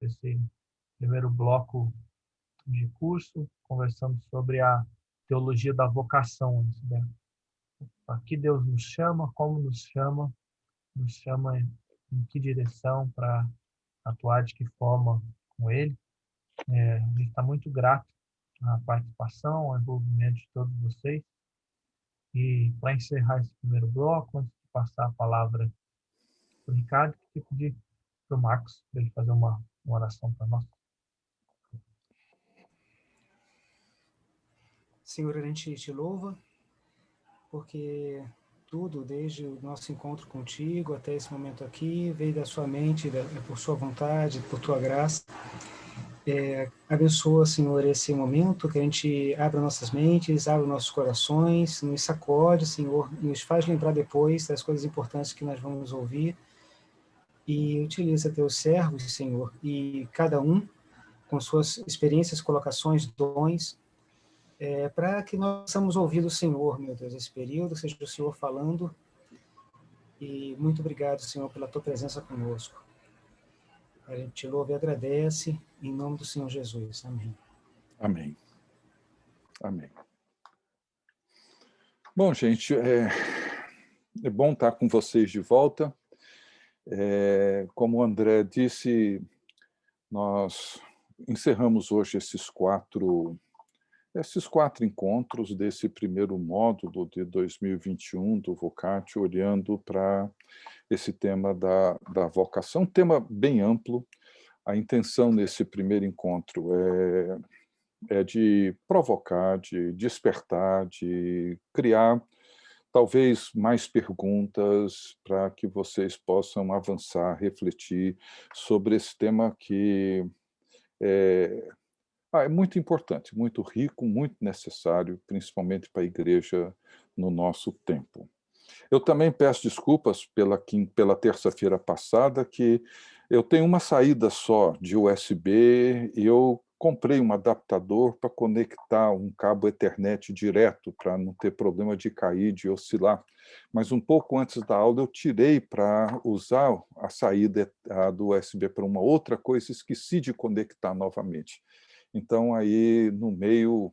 esse primeiro bloco de curso, conversamos sobre a teologia da vocação, né? A que Deus nos chama, como nos chama em que direção para atuar de que forma com Ele. A gente está muito grato à participação, ao envolvimento de todos vocês. E para encerrar esse primeiro bloco, antes de passar a palavra para o Ricardo, eu queria pedir para o Marcos, para ele fazer uma oração para nós. Senhor, a gente te louva, porque tudo, desde o nosso encontro contigo até esse momento aqui, veio da sua mente, por sua vontade, por tua graça. Abençoa, Senhor, esse momento, que a gente abra nossas mentes, abra nossos corações, nos sacode, Senhor, nos faz lembrar depois das coisas importantes que nós vamos ouvir, e utiliza teus servos, Senhor, e cada um com suas experiências, colocações, dons, para que nós possamos ouvir do Senhor, meu Deus, esse período, seja o Senhor falando, e muito obrigado, Senhor, pela tua presença conosco. A gente te louva e agradece, em nome do Senhor Jesus. Amém. Amém. Amém. Bom, gente, é bom estar com vocês de volta. Como o André disse, nós encerramos hoje esses quatro encontros desse primeiro módulo de 2021 do Vocatio, olhando para esse tema da vocação, um tema bem amplo. A intenção nesse primeiro encontro é de provocar, de despertar, de criar talvez mais perguntas para que vocês possam avançar, refletir sobre esse tema que é muito importante, muito rico, muito necessário, principalmente para a igreja no nosso tempo. Eu também peço desculpas pela terça-feira passada, que eu tenho uma saída só de USB e eu comprei um adaptador para conectar um cabo Ethernet direto, para não ter problema de cair, de oscilar. Mas um pouco antes da aula eu tirei para usar a saída do USB para uma outra coisa, esqueci de conectar novamente. Então, aí, no meio,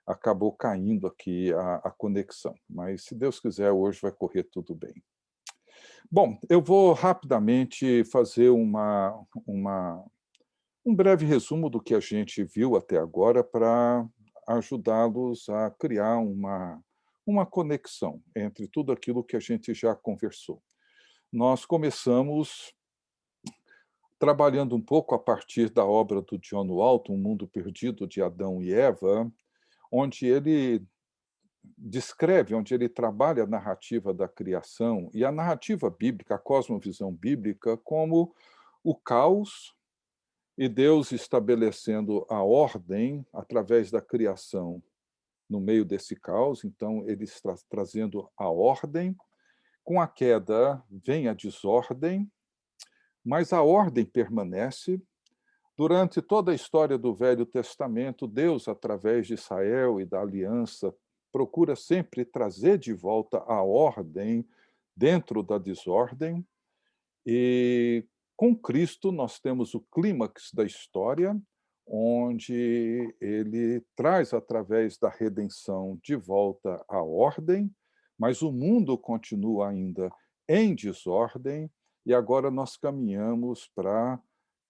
acabou caindo aqui a conexão. Mas, se Deus quiser, hoje vai correr tudo bem. Bom, eu vou rapidamente fazer um breve resumo do que a gente viu até agora para ajudá-los a criar uma conexão entre tudo aquilo que a gente já conversou. Nós começamos trabalhando um pouco a partir da obra do John Walton, Um Mundo Perdido de Adão e Eva, onde ele descreve, onde ele trabalha a narrativa da criação e a narrativa bíblica, a cosmovisão bíblica, como o caos e Deus estabelecendo a ordem através da criação no meio desse caos. Então, ele está trazendo a ordem. Com a queda vem a desordem, mas a ordem permanece. Durante toda a história do Velho Testamento, Deus, através de Israel e da aliança, procura sempre trazer de volta a ordem dentro da desordem. E com Cristo nós temos o clímax da história, onde ele traz, através da redenção, de volta a ordem, mas o mundo continua ainda em desordem, e agora nós caminhamos para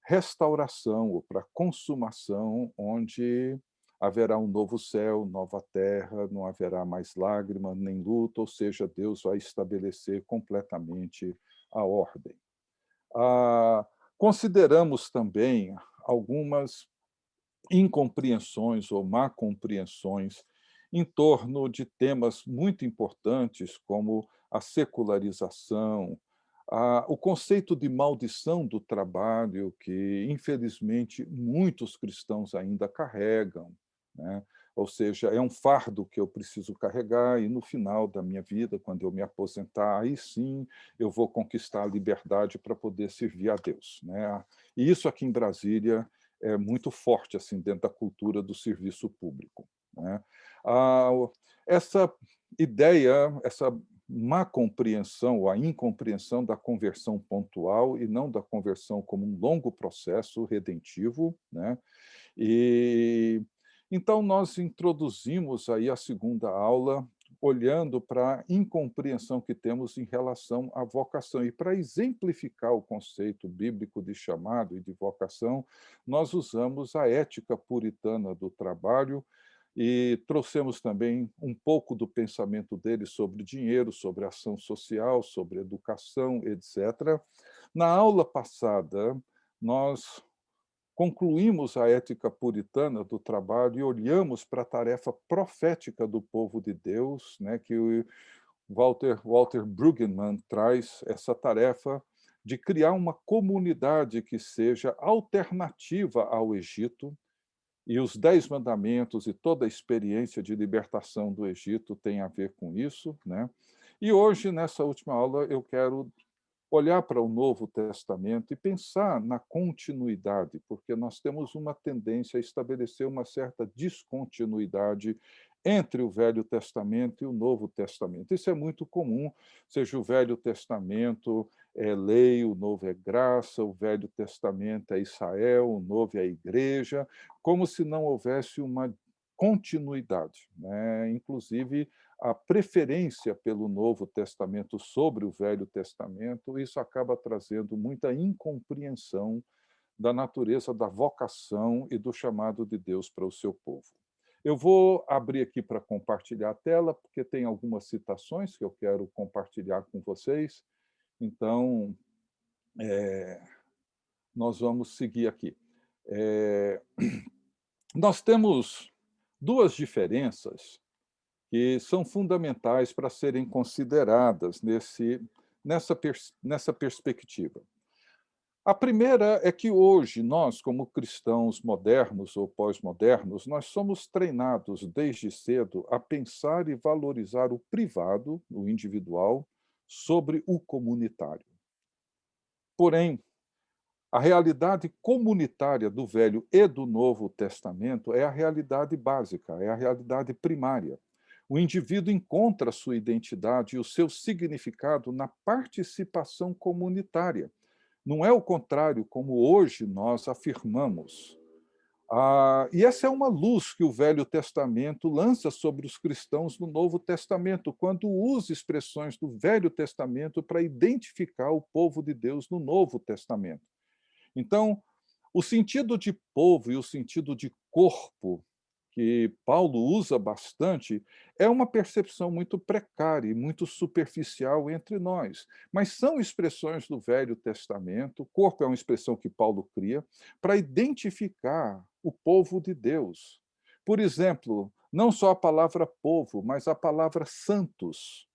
restauração ou para consumação, onde haverá um novo céu, nova terra, não haverá mais lágrima nem luto, ou seja, Deus vai estabelecer completamente a ordem. Consideramos também algumas incompreensões ou má compreensões em torno de temas muito importantes como a secularização, o conceito de maldição do trabalho, que, infelizmente, muitos cristãos ainda carregam, né? Ou seja, é um fardo que eu preciso carregar e, no final da minha vida, quando eu me aposentar, aí sim eu vou conquistar a liberdade para poder servir a Deus, né? E isso aqui em Brasília é muito forte assim dentro da cultura do serviço público, né? Essa ideia, essa má compreensão ou a incompreensão da conversão pontual e não da conversão como um longo processo redentivo, né? E então nós introduzimos aí a segunda aula olhando para a incompreensão que temos em relação à vocação. E para exemplificar o conceito bíblico de chamado e de vocação, nós usamos a ética puritana do trabalho e trouxemos também um pouco do pensamento dele sobre dinheiro, sobre ação social, sobre educação, etc. Na aula passada, nós concluímos a ética puritana do trabalho e olhamos para a tarefa profética do povo de Deus, né, que o Walter Brueggemann traz essa tarefa de criar uma comunidade que seja alternativa ao Egito, e os 10 mandamentos e toda a experiência de libertação do Egito tem a ver com isso, né? E hoje, nessa última aula, eu quero olhar para o Novo Testamento e pensar na continuidade, porque nós temos uma tendência a estabelecer uma certa descontinuidade entre o Velho Testamento e o Novo Testamento. Isso é muito comum, seja o Velho Testamento é lei, o Novo é graça, o Velho Testamento é Israel, o Novo é a Igreja, como se não houvesse uma continuidade, né? Inclusive, a preferência pelo Novo Testamento sobre o Velho Testamento, isso acaba trazendo muita incompreensão da natureza da vocação e do chamado de Deus para o seu povo. Eu vou abrir aqui para compartilhar a tela, porque tem algumas citações que eu quero compartilhar com vocês. Então, nós vamos seguir aqui. Nós temos duas diferenças que são fundamentais para serem consideradas nessa perspectiva. A primeira é que hoje nós, como cristãos modernos ou pós-modernos, nós somos treinados desde cedo a pensar e valorizar o privado, o individual, sobre o comunitário. Porém, a realidade comunitária do Velho e do Novo Testamento é a realidade básica, é a realidade primária. O indivíduo encontra a sua identidade e o seu significado na participação comunitária. Não é o contrário, como hoje nós afirmamos. E essa é uma luz que o Velho Testamento lança sobre os cristãos no Novo Testamento, quando usa expressões do Velho Testamento para identificar o povo de Deus no Novo Testamento. Então, o sentido de povo e o sentido de corpo, que Paulo usa bastante, é uma percepção muito precária e muito superficial entre nós. Mas são expressões do Velho Testamento, corpo é uma expressão que Paulo cria, para identificar o povo de Deus. Por exemplo, não só a palavra povo, mas a palavra santos.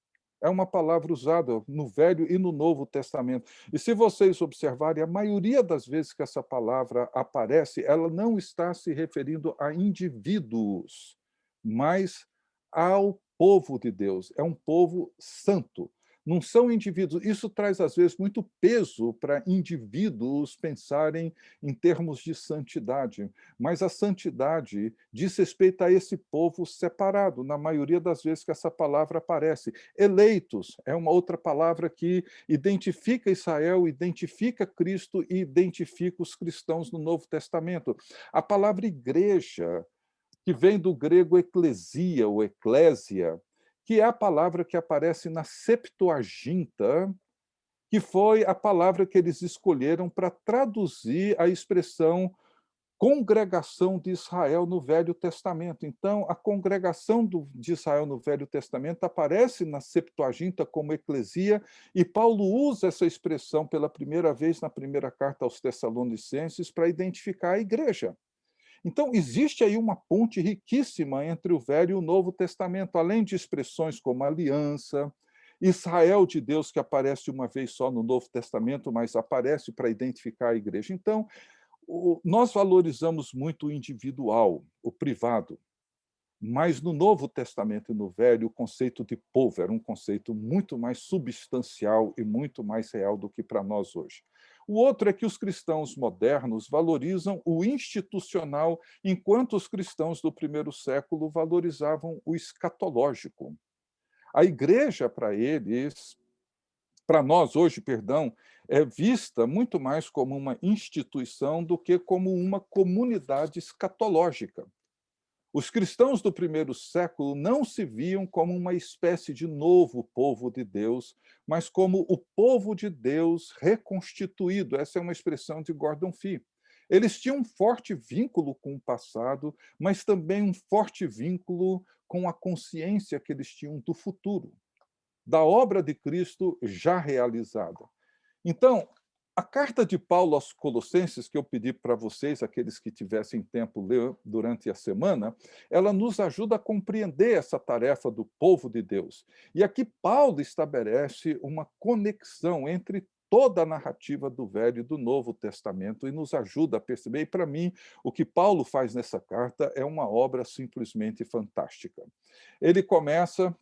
É uma palavra usada no Velho e no Novo Testamento. E se vocês observarem, a maioria das vezes que essa palavra aparece, ela não está se referindo a indivíduos, mas ao povo de Deus. É um povo santo. Não são indivíduos. Isso traz, às vezes, muito peso para indivíduos pensarem em termos de santidade. Mas a santidade diz respeito a esse povo separado, na maioria das vezes que essa palavra aparece. Eleitos é uma outra palavra que identifica Israel, identifica Cristo e identifica os cristãos no Novo Testamento. A palavra igreja, que vem do grego eclesia ou eclésia, que é a palavra que aparece na Septuaginta, que foi a palavra que eles escolheram para traduzir a expressão congregação de Israel no Velho Testamento. Então, a congregação de Israel no Velho Testamento aparece na Septuaginta como eclesia, e Paulo usa essa expressão pela primeira vez na primeira carta aos Tessalonicenses para identificar a igreja. Então, existe aí uma ponte riquíssima entre o Velho e o Novo Testamento, além de expressões como aliança, Israel de Deus, que aparece uma vez só no Novo Testamento, mas aparece para identificar a igreja. Então, nós valorizamos muito o individual, o privado, mas no Novo Testamento e no Velho, o conceito de povo era um conceito muito mais substancial e muito mais real do que para nós hoje. O outro é que os cristãos modernos valorizam o institucional, enquanto os cristãos do primeiro século valorizavam o escatológico. A igreja, para nós hoje, perdão, é vista muito mais como uma instituição do que como uma comunidade escatológica. Os cristãos do primeiro século não se viam como uma espécie de novo povo de Deus, mas como o povo de Deus reconstituído. Essa é uma expressão de Gordon Fee. Eles tinham um forte vínculo com o passado, mas também um forte vínculo com a consciência que eles tinham do futuro, da obra de Cristo já realizada. Então, a carta de Paulo aos Colossenses, que eu pedi para vocês, aqueles que tivessem tempo ler durante a semana, ela nos ajuda a compreender essa tarefa do povo de Deus. E aqui Paulo estabelece uma conexão entre toda a narrativa do Velho e do Novo Testamento e nos ajuda a perceber. E, para mim, o que Paulo faz nessa carta é uma obra simplesmente fantástica. Ele começa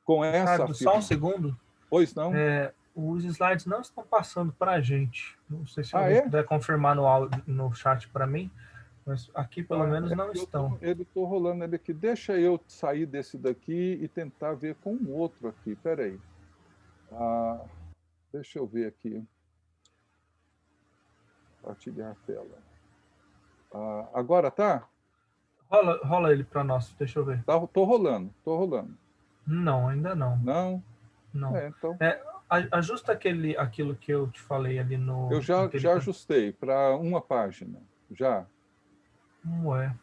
com essa Ricardo, só um afirmação. segundo. Pois não? Os slides não estão passando para a gente. Não sei se alguém é? puder confirmar no chat para mim, mas aqui pelo menos não estão. Ele estou rolando ele aqui. Deixa eu sair desse daqui e tentar ver com um outro aqui. Espera aí. Deixa eu ver aqui. Partilhar a tela. Agora tá? Rola ele para nós, deixa eu ver. Estou rolando. Não, ainda não. Não? Não. Então. Ajusta aquilo que eu te falei ali no... Eu já ajustei para uma página. Já. Ué.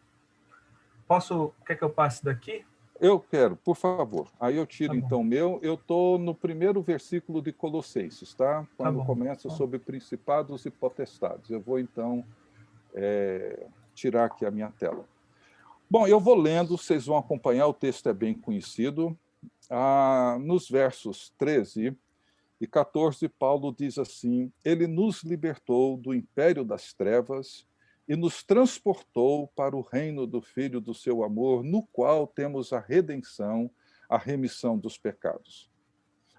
Quer que eu passe daqui? Eu quero, por favor. Aí eu tiro, Tá bom. então, o meu. Eu estou no primeiro versículo de Colossenses, tá? Quando começa sobre principados e potestades. Eu vou, então, tirar aqui a minha tela. Bom, eu vou lendo, vocês vão acompanhar, o texto é bem conhecido. Nos versos 13 e 14, Paulo diz assim: ele nos libertou do império das trevas e nos transportou para o reino do Filho do seu amor, no qual temos a redenção, a remissão dos pecados.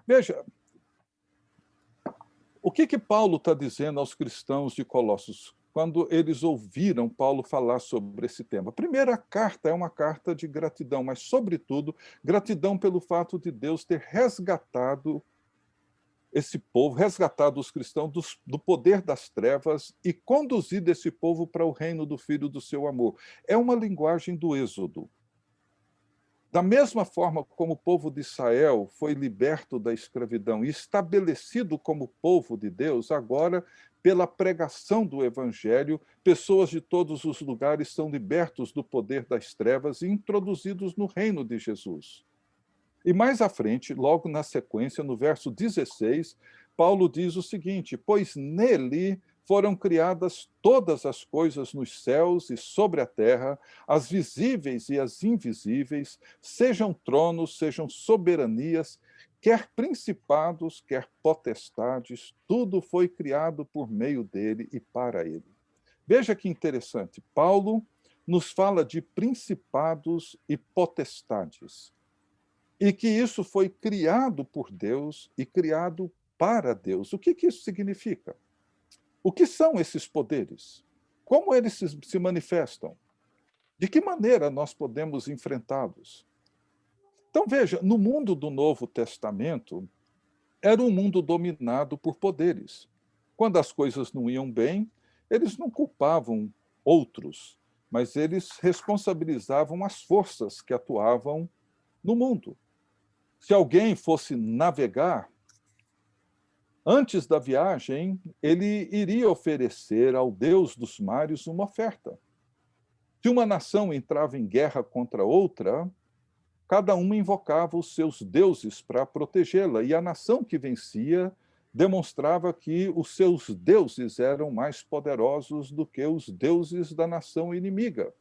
Veja, o que Paulo está dizendo aos cristãos de Colossos quando eles ouviram Paulo falar sobre esse tema? A primeira carta é uma carta de gratidão, mas, sobretudo, gratidão pelo fato de Deus ter resgatado esse povo, resgatado os cristãos do poder das trevas e conduzido esse povo para o reino do Filho do seu amor. É uma linguagem do Êxodo. Da mesma forma como o povo de Israel foi liberto da escravidão e estabelecido como povo de Deus, agora, pela pregação do Evangelho, pessoas de todos os lugares são libertos do poder das trevas e introduzidos no reino de Jesus. E mais à frente, logo na sequência, no verso 16, Paulo diz o seguinte: pois nele foram criadas todas as coisas nos céus e sobre a terra, as visíveis e as invisíveis, sejam tronos, sejam soberanias, quer principados, quer potestades, tudo foi criado por meio dele e para ele. Veja que interessante, Paulo nos fala de principados e potestades, e que isso foi criado por Deus e criado para Deus. O que isso significa? O que são esses poderes? Como eles se manifestam? De que maneira nós podemos enfrentá-los? Então, veja, no mundo do Novo Testamento, era um mundo dominado por poderes. Quando as coisas não iam bem, eles não culpavam outros, mas eles responsabilizavam as forças que atuavam no mundo. Se alguém fosse navegar, antes da viagem, ele iria oferecer ao Deus dos mares uma oferta. Se uma nação entrava em guerra contra outra, cada uma invocava os seus deuses para protegê-la, e a nação que vencia demonstrava que os seus deuses eram mais poderosos do que os deuses da nação inimiga.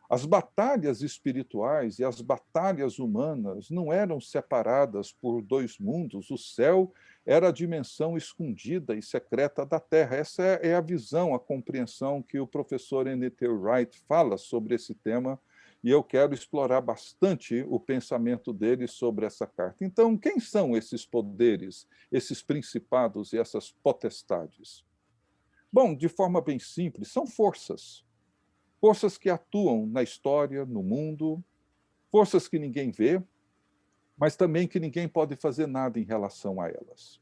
As batalhas espirituais e as batalhas humanas não eram separadas por dois mundos. O céu era a dimensão escondida e secreta da terra. Essa é a visão, a compreensão que o professor N.T. Wright fala sobre esse tema, e eu quero explorar bastante o pensamento dele sobre essa carta. Então, quem são esses poderes, esses principados e essas potestades? Bom, de forma bem simples, são forças. Forças que atuam na história, no mundo, forças que ninguém vê, mas também que ninguém pode fazer nada em relação a elas.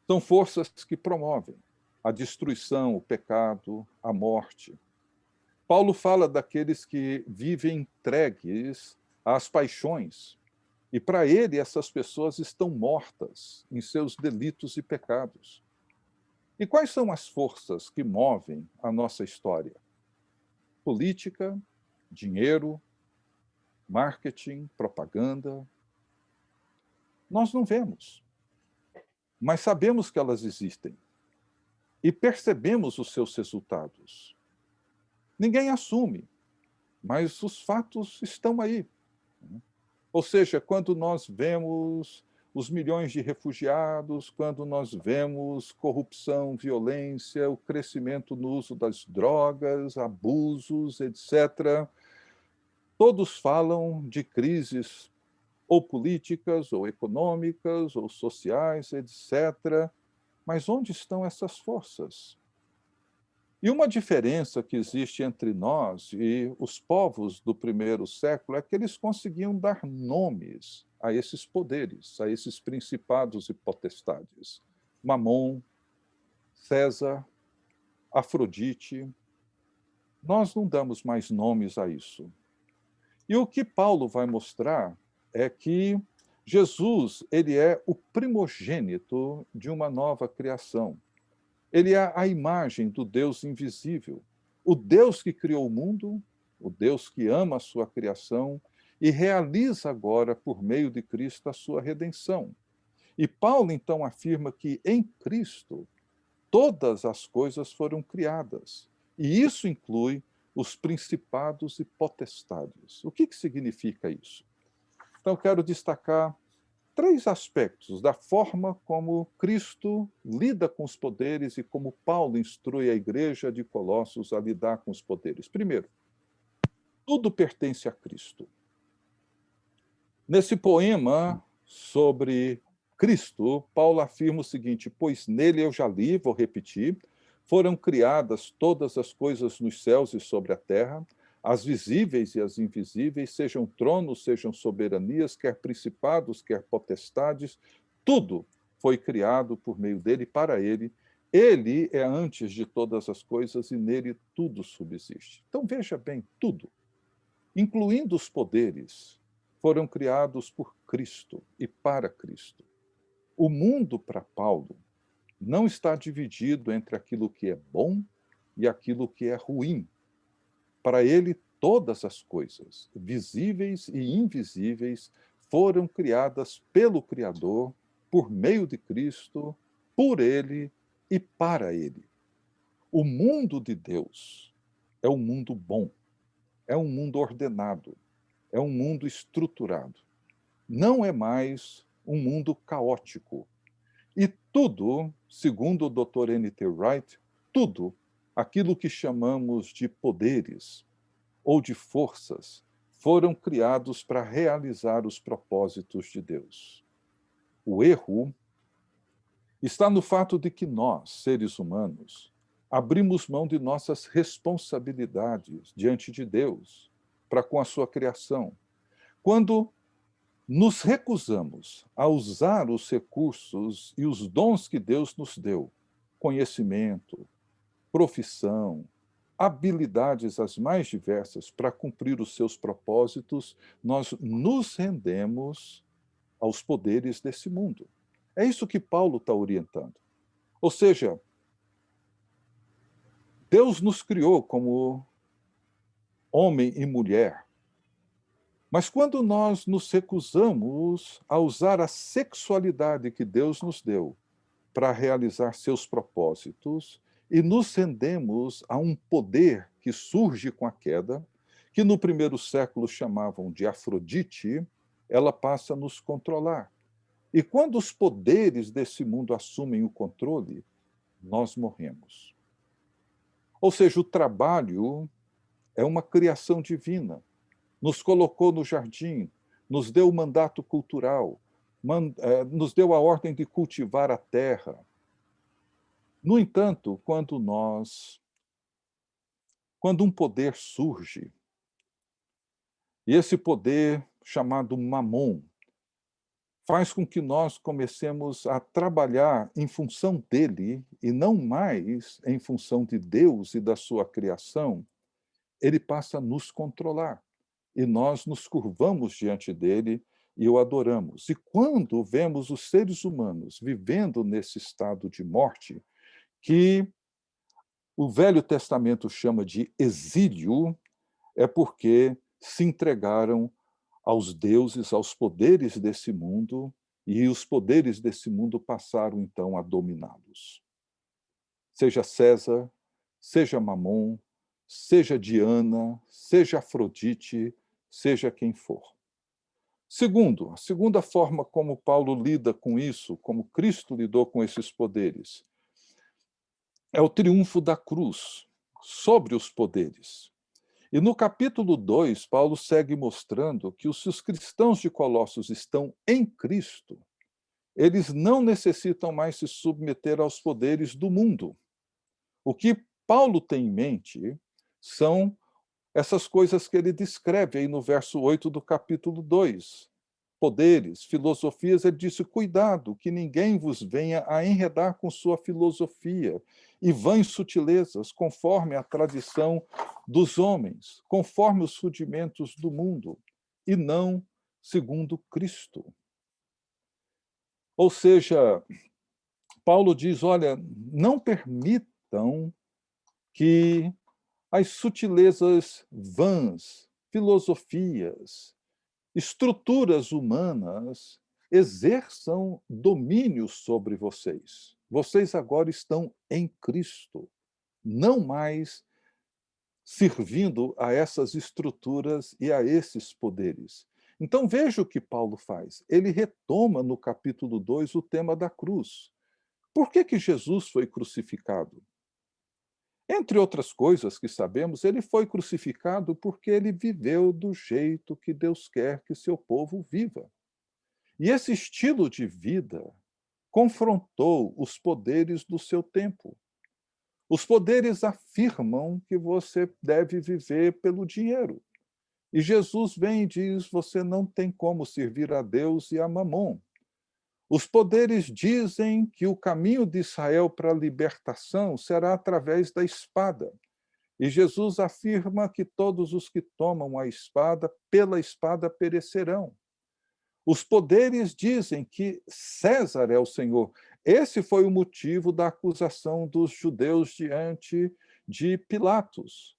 São forças que promovem a destruição, o pecado, a morte. Paulo fala daqueles que vivem entregues às paixões, e para ele essas pessoas estão mortas em seus delitos e pecados. E quais são as forças que movem a nossa história? Política, dinheiro, marketing, propaganda. Nós não vemos, mas sabemos que elas existem e percebemos os seus resultados. Ninguém assume, mas os fatos estão aí. Ou seja, quando nós vemos os milhões de refugiados, quando nós vemos corrupção, violência, o crescimento no uso das drogas, abusos, etc., todos falam de crises ou políticas, ou econômicas, ou sociais, etc. Mas onde estão essas forças? E uma diferença que existe entre nós e os povos do primeiro século é que eles conseguiam dar nomes a esses poderes, a esses principados e potestades. Mamon, César, Afrodite. Nós não damos mais nomes a isso. E o que Paulo vai mostrar é que Jesus, ele é o primogênito de uma nova criação. Ele é a imagem do Deus invisível, o Deus que criou o mundo, o Deus que ama a sua criação e realiza agora, por meio de Cristo, a sua redenção. E Paulo, então, afirma que em Cristo todas as coisas foram criadas. E isso inclui os principados e potestades. O que significa isso? Então, quero destacar 3 aspectos da forma como Cristo lida com os poderes e como Paulo instrui a igreja de Colossos a lidar com os poderes. Primeiro, tudo pertence a Cristo. Nesse poema sobre Cristo, Paulo afirma o seguinte: pois nele eu já li, vou repetir, foram criadas todas as coisas nos céus e sobre a terra, as visíveis e as invisíveis, sejam tronos, sejam soberanias, quer principados, quer potestades, tudo foi criado por meio dele e para ele. Ele é antes de todas as coisas e nele tudo subsiste. Então veja bem, tudo, incluindo os poderes, foram criados por Cristo e para Cristo. O mundo, para Paulo, não está dividido entre aquilo que é bom e aquilo que é ruim. Para ele, todas as coisas, visíveis e invisíveis, foram criadas pelo Criador, por meio de Cristo, por ele e para ele. O mundo de Deus é um mundo bom, é um mundo ordenado, é um mundo estruturado. Não é mais um mundo caótico. E tudo, segundo o Dr. N.T. Wright, tudo aquilo que chamamos de poderes ou de forças foram criados para realizar os propósitos de Deus. O erro está no fato de que nós, seres humanos, abrimos mão de nossas responsabilidades diante de Deus para com a sua criação. Quando nos recusamos a usar os recursos e os dons que Deus nos deu, conhecimento, profissão, habilidades as mais diversas para cumprir os seus propósitos, nós nos rendemos aos poderes desse mundo. É isso que Paulo está orientando. Ou seja, Deus nos criou como homem e mulher, mas quando nós nos recusamos a usar a sexualidade que Deus nos deu para realizar seus propósitos e nos rendemos a um poder que surge com a queda, que no primeiro século chamavam de Afrodite, ela passa a nos controlar. E quando os poderes desse mundo assumem o controle, nós morremos. Ou seja, o trabalho é uma criação divina. Nos colocou no jardim, nos deu o mandato cultural, nos deu a ordem de cultivar a terra. No entanto, quando um poder surge, e esse poder chamado Mamon, faz com que nós comecemos a trabalhar em função dele e não mais em função de Deus e da sua criação, ele passa a nos controlar. E nós nos curvamos diante dele e o adoramos. E quando vemos os seres humanos vivendo nesse estado de morte, que o Velho Testamento chama de exílio, é porque se entregaram aos deuses, aos poderes desse mundo, e os poderes desse mundo passaram então a dominá-los. Seja César, seja Mamon, seja Diana, seja Afrodite, seja quem for. Segundo, a segunda forma como Paulo lida com isso, como Cristo lidou com esses poderes, é o triunfo da cruz sobre os poderes. E no capítulo 2, Paulo segue mostrando que se os cristãos de Colossos estão em Cristo, eles não necessitam mais se submeter aos poderes do mundo. O que Paulo tem em mente são essas coisas que ele descreve aí no verso 8 do capítulo 2. Poderes, filosofias, ele disse, cuidado, que ninguém vos venha a enredar com sua filosofia e vãs sutilezas, conforme a tradição dos homens, conforme os rudimentos do mundo, e não segundo Cristo. Ou seja, Paulo diz, olha, não permitam que as sutilezas vãs, filosofias, estruturas humanas exerçam domínio sobre vocês. Vocês agora estão em Cristo, não mais servindo a essas estruturas e a esses poderes. Então veja o que Paulo faz. Ele retoma no capítulo 2 o tema da cruz. Por que Jesus foi crucificado? Entre outras coisas que sabemos, ele foi crucificado porque ele viveu do jeito que Deus quer que seu povo viva. E esse estilo de vida confrontou os poderes do seu tempo. Os poderes afirmam que você deve viver pelo dinheiro. E Jesus vem e diz: você não tem como servir a Deus e a Mamon. Os poderes dizem que o caminho de Israel para a libertação será através da espada. E Jesus afirma que todos os que tomam a espada, pela espada perecerão. Os poderes dizem que César é o Senhor. Esse foi o motivo da acusação dos judeus diante de Pilatos.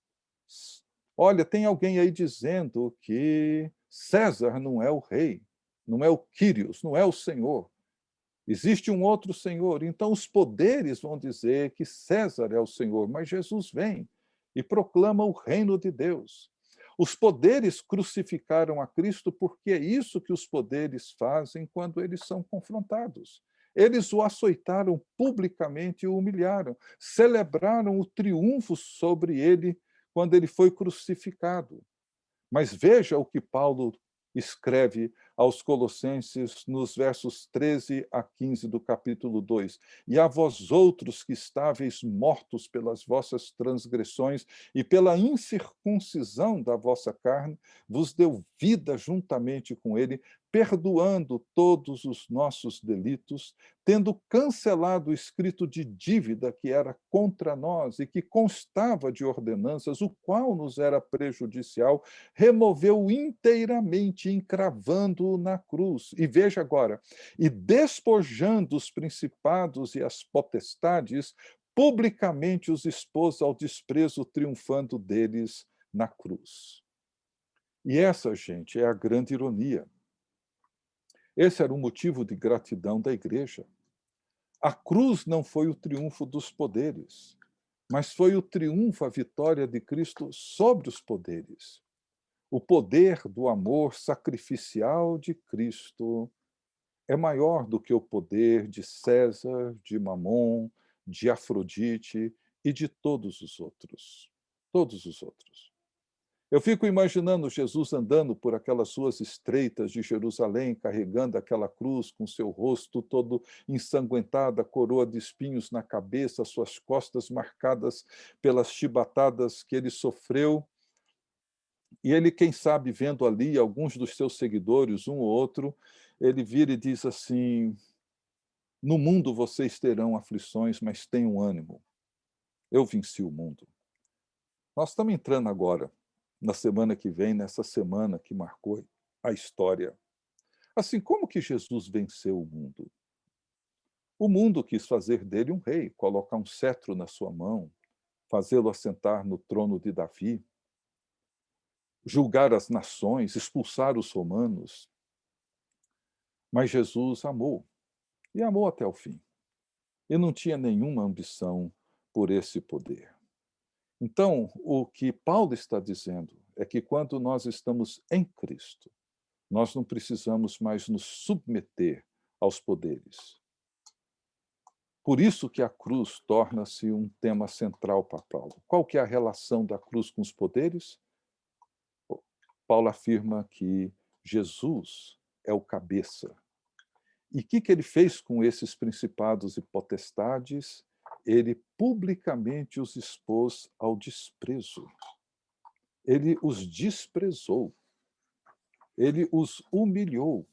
Olha, tem alguém aí dizendo que César não é o rei, não é o Quírios, não é o Senhor. Existe um outro Senhor. Então, os poderes vão dizer que César é o Senhor, mas Jesus vem e proclama o reino de Deus. Os poderes crucificaram a Cristo porque é isso que os poderes fazem quando eles são confrontados. Eles o açoitaram publicamente e o humilharam, celebraram o triunfo sobre ele quando ele foi crucificado. Mas veja o que Paulo escreve aos Colossenses nos versos 13 a 15 do capítulo 2. E a vós outros que estáveis mortos pelas vossas transgressões e pela incircuncisão da vossa carne, vos deu vida juntamente com ele, perdoando todos os nossos delitos, tendo cancelado o escrito de dívida que era contra nós e que constava de ordenanças, o qual nos era prejudicial, removeu inteiramente, encravando-o na cruz. E veja agora, e despojando os principados e as potestades, publicamente os expôs ao desprezo, triunfando deles na cruz. E essa, gente, é a grande ironia. Esse era o motivo de gratidão da igreja. A cruz não foi o triunfo dos poderes, mas foi o triunfo, a vitória de Cristo sobre os poderes. O poder do amor sacrificial de Cristo é maior do que o poder de César, de Mamon, de Afrodite e de todos os outros. Todos os outros. Eu fico imaginando Jesus andando por aquelas ruas estreitas de Jerusalém, carregando aquela cruz com seu rosto todo ensanguentado, a coroa de espinhos na cabeça, suas costas marcadas pelas chibatadas que ele sofreu. E ele, quem sabe, vendo ali alguns dos seus seguidores, um ou outro, ele vira e diz assim: no mundo vocês terão aflições, mas tenham ânimo. Eu venci o mundo. Nós estamos entrando agora, na semana que vem, nessa semana que marcou a história. Assim, como que Jesus venceu o mundo? O mundo quis fazer dele um rei, colocar um cetro na sua mão, fazê-lo assentar no trono de Davi, julgar as nações, expulsar os romanos. Mas Jesus amou, e amou até o fim. E não tinha nenhuma ambição por esse poder. Então, o que Paulo está dizendo é que quando nós estamos em Cristo, nós não precisamos mais nos submeter aos poderes. Por isso que a cruz torna-se um tema central para Paulo. Qual que é a relação da cruz com os poderes? Paulo afirma que Jesus é o cabeça. E o que ele fez com esses principados e potestades? Ele publicamente os expôs ao desprezo. Ele os desprezou. Ele os humilhou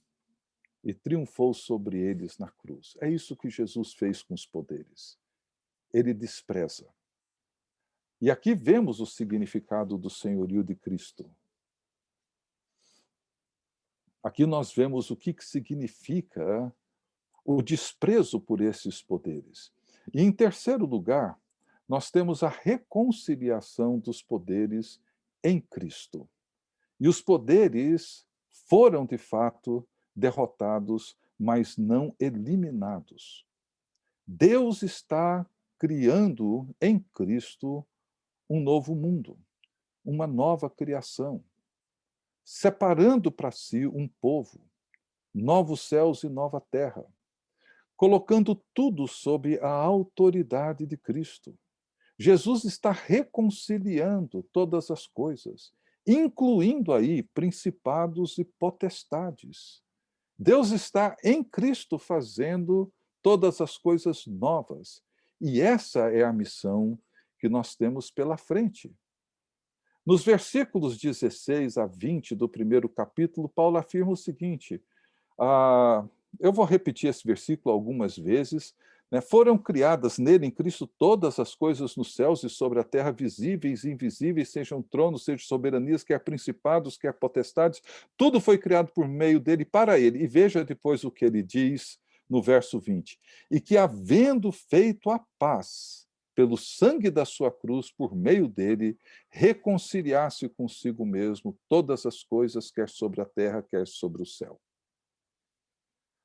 e triunfou sobre eles na cruz. É isso que Jesus fez com os poderes. Ele despreza. E aqui vemos o significado do senhorio de Cristo. Aqui nós vemos o que significa o desprezo por esses poderes. E, em terceiro lugar, nós temos a reconciliação dos poderes em Cristo. E os poderes foram, de fato, derrotados, mas não eliminados. Deus está criando em Cristo um novo mundo, uma nova criação, separando para si um povo, novos céus e nova terra, colocando tudo sob a autoridade de Cristo. Jesus está reconciliando todas as coisas, incluindo aí principados e potestades. Deus está em Cristo fazendo todas as coisas novas. E essa é a missão que nós temos pela frente. Nos versículos 16 a 20 do primeiro capítulo, Paulo afirma o seguinte, eu vou repetir esse versículo algumas vezes, né? Foram criadas nele, em Cristo, todas as coisas nos céus e sobre a terra, visíveis e invisíveis, sejam tronos, sejam soberanias, quer principados, quer potestades, tudo foi criado por meio dele e para ele. E veja depois o que ele diz no verso 20. E que, havendo feito a paz pelo sangue da sua cruz, por meio dele, reconciliasse consigo mesmo todas as coisas, quer sobre a terra, quer sobre o céu.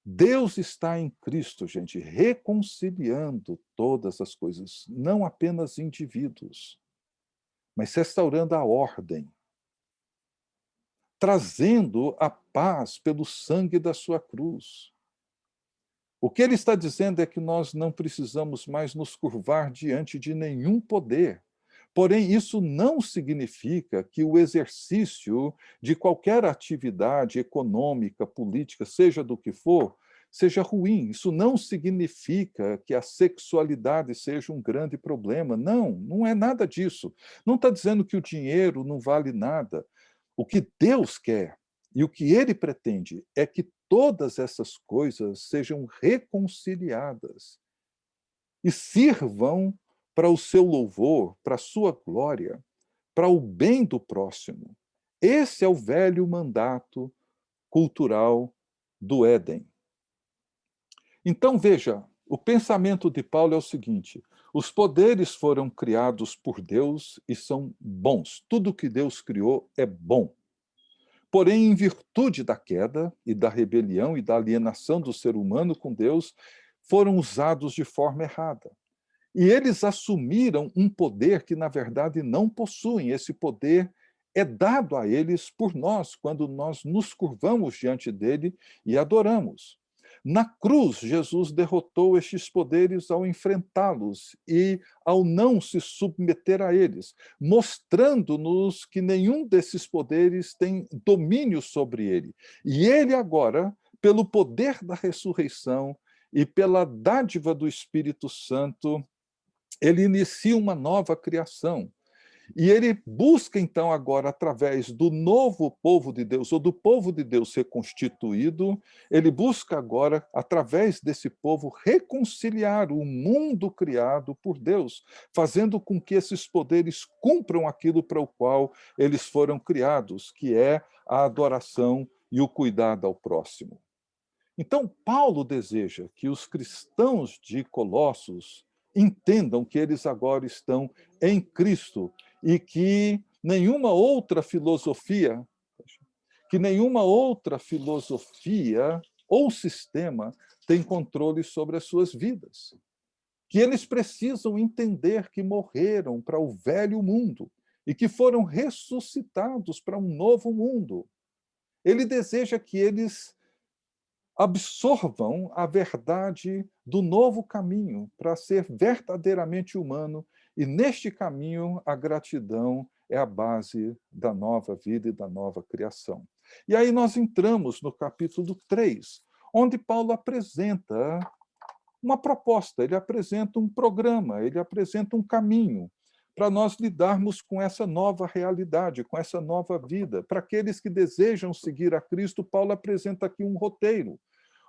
Deus está em Cristo, gente, reconciliando todas as coisas, não apenas indivíduos, mas restaurando a ordem, trazendo a paz pelo sangue da sua cruz. O que ele está dizendo é que nós não precisamos mais nos curvar diante de nenhum poder. Porém, isso não significa que o exercício de qualquer atividade econômica, política, seja do que for, seja ruim. Isso não significa que a sexualidade seja um grande problema. Não, não é nada disso. Não está dizendo que o dinheiro não vale nada. O que Deus quer e o que ele pretende é que todas essas coisas sejam reconciliadas e sirvam para o seu louvor, para a sua glória, para o bem do próximo. Esse é o velho mandato cultural do Éden. Então, veja, o pensamento de Paulo é o seguinte: os poderes foram criados por Deus e são bons. Tudo que Deus criou é bom. Porém, em virtude da queda e da rebelião e da alienação do ser humano com Deus, foram usados de forma errada. E eles assumiram um poder que, na verdade, não possuem. Esse poder é dado a eles por nós, quando nós nos curvamos diante dele e adoramos. Na cruz, Jesus derrotou estes poderes ao enfrentá-los e ao não se submeter a eles, mostrando-nos que nenhum desses poderes tem domínio sobre ele. E ele agora, pelo poder da ressurreição e pela dádiva do Espírito Santo, ele inicia uma nova criação. E ele busca, então, agora, através do novo povo de Deus, ou do povo de Deus ser constituído, ele busca agora, através desse povo, reconciliar o mundo criado por Deus, fazendo com que esses poderes cumpram aquilo para o qual eles foram criados, que é a adoração e o cuidado ao próximo. Então, Paulo deseja que os cristãos de Colossos entendam que eles agora estão em Cristo e que nenhuma outra filosofia ou sistema tem controle sobre as suas vidas. Que eles precisam entender que morreram para o velho mundo e que foram ressuscitados para um novo mundo. Ele deseja que eles absorvam a verdade do novo caminho para ser verdadeiramente humano, e neste caminho a gratidão é a base da nova vida e da nova criação. E aí nós entramos no capítulo 3, onde Paulo apresenta uma proposta, ele apresenta um programa, ele apresenta um caminho para nós lidarmos com essa nova realidade, com essa nova vida. Para aqueles que desejam seguir a Cristo, Paulo apresenta aqui um roteiro,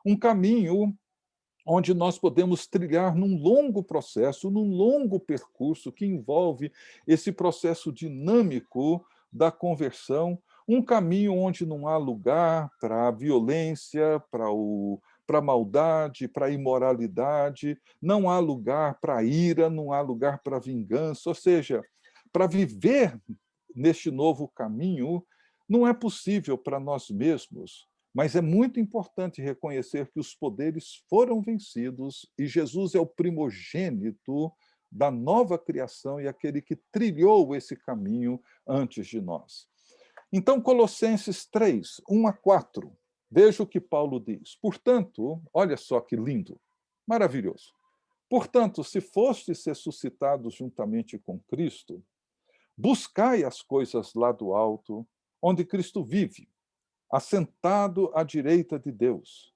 um caminho onde nós podemos trilhar num longo processo, num longo percurso que envolve esse processo dinâmico da conversão, um caminho onde não há lugar para a violência, para a maldade, para a imoralidade, não há lugar para a ira, não há lugar para a vingança, ou seja, para viver neste novo caminho, não é possível para nós mesmos, mas é muito importante reconhecer que os poderes foram vencidos e Jesus é o primogênito da nova criação e aquele que trilhou esse caminho antes de nós. Então, Colossenses 3, 1 a 4, veja o que Paulo diz. Portanto, olha só que lindo, maravilhoso. Portanto, se fostes ressuscitados juntamente com Cristo, buscai as coisas lá do alto, onde Cristo vive, assentado à direita de Deus.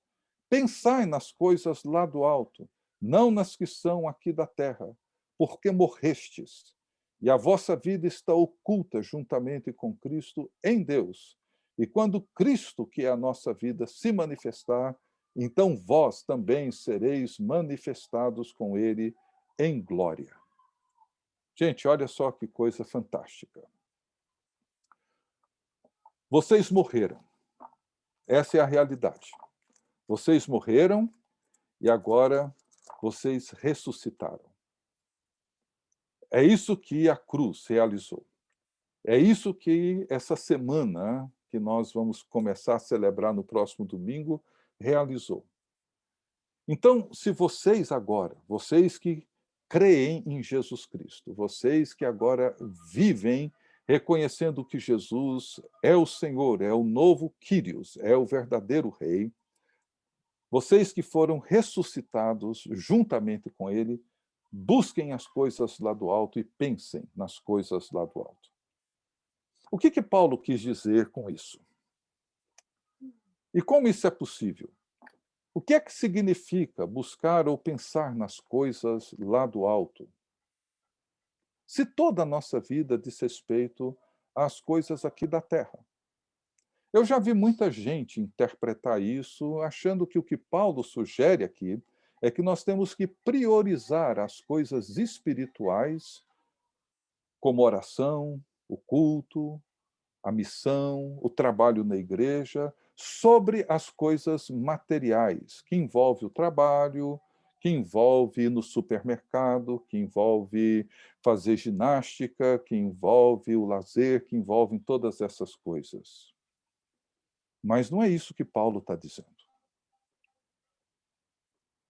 Pensai nas coisas lá do alto, não nas que são aqui da terra, porque morrestes, e a vossa vida está oculta juntamente com Cristo em Deus. E quando Cristo, que é a nossa vida, se manifestar, então vós também sereis manifestados com ele em glória. Gente, olha só que coisa fantástica. Vocês morreram. Essa é a realidade. Vocês morreram e agora vocês ressuscitaram. É isso que a cruz realizou. É isso que essa semana, que nós vamos começar a celebrar no próximo domingo, realizou. Então, se vocês agora, vocês que creem em Jesus Cristo, vocês que agora vivem reconhecendo que Jesus é o Senhor, é o novo Kyrios, é o verdadeiro Rei, vocês que foram ressuscitados juntamente com ele, busquem as coisas lá do alto e pensem nas coisas lá do alto. O que Paulo quis dizer com isso? E como isso é possível? O que é que significa buscar ou pensar nas coisas lá do alto? Se toda a nossa vida diz respeito às coisas aqui da terra. Eu já vi muita gente interpretar isso achando que o que Paulo sugere aqui é que nós temos que priorizar as coisas espirituais, como oração, o culto, a missão, o trabalho na igreja, sobre as coisas materiais, que envolve o trabalho, que envolve ir no supermercado, que envolve fazer ginástica, que envolve o lazer, que envolve todas essas coisas. Mas não é isso que Paulo está dizendo.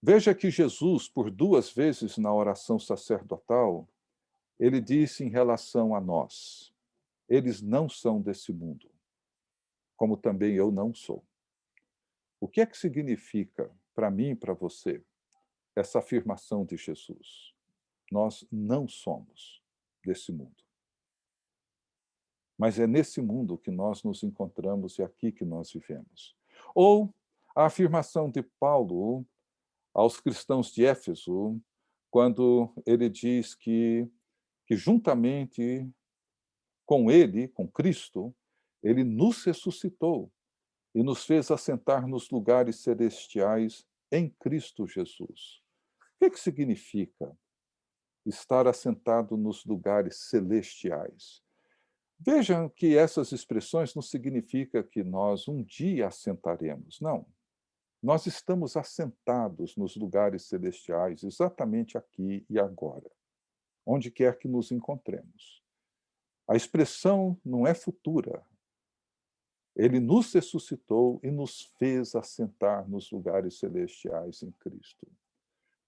Veja que Jesus, por 2 vezes na oração sacerdotal, ele disse em relação a nós: eles não são desse mundo, como também eu não sou. O que é que significa para mim e para você essa afirmação de Jesus? Nós não somos desse mundo. Mas é nesse mundo que nós nos encontramos e aqui que nós vivemos. Ou a afirmação de Paulo aos cristãos de Éfeso, quando ele diz que juntamente Com ele, com Cristo, ele nos ressuscitou e nos fez assentar nos lugares celestiais em Cristo Jesus. O que significa estar assentado nos lugares celestiais? Vejam que essas expressões não significam que nós um dia assentaremos, não. Nós estamos assentados nos lugares celestiais, exatamente aqui e agora, onde quer que nos encontremos. A expressão não é futura. Ele nos ressuscitou e nos fez assentar nos lugares celestiais em Cristo.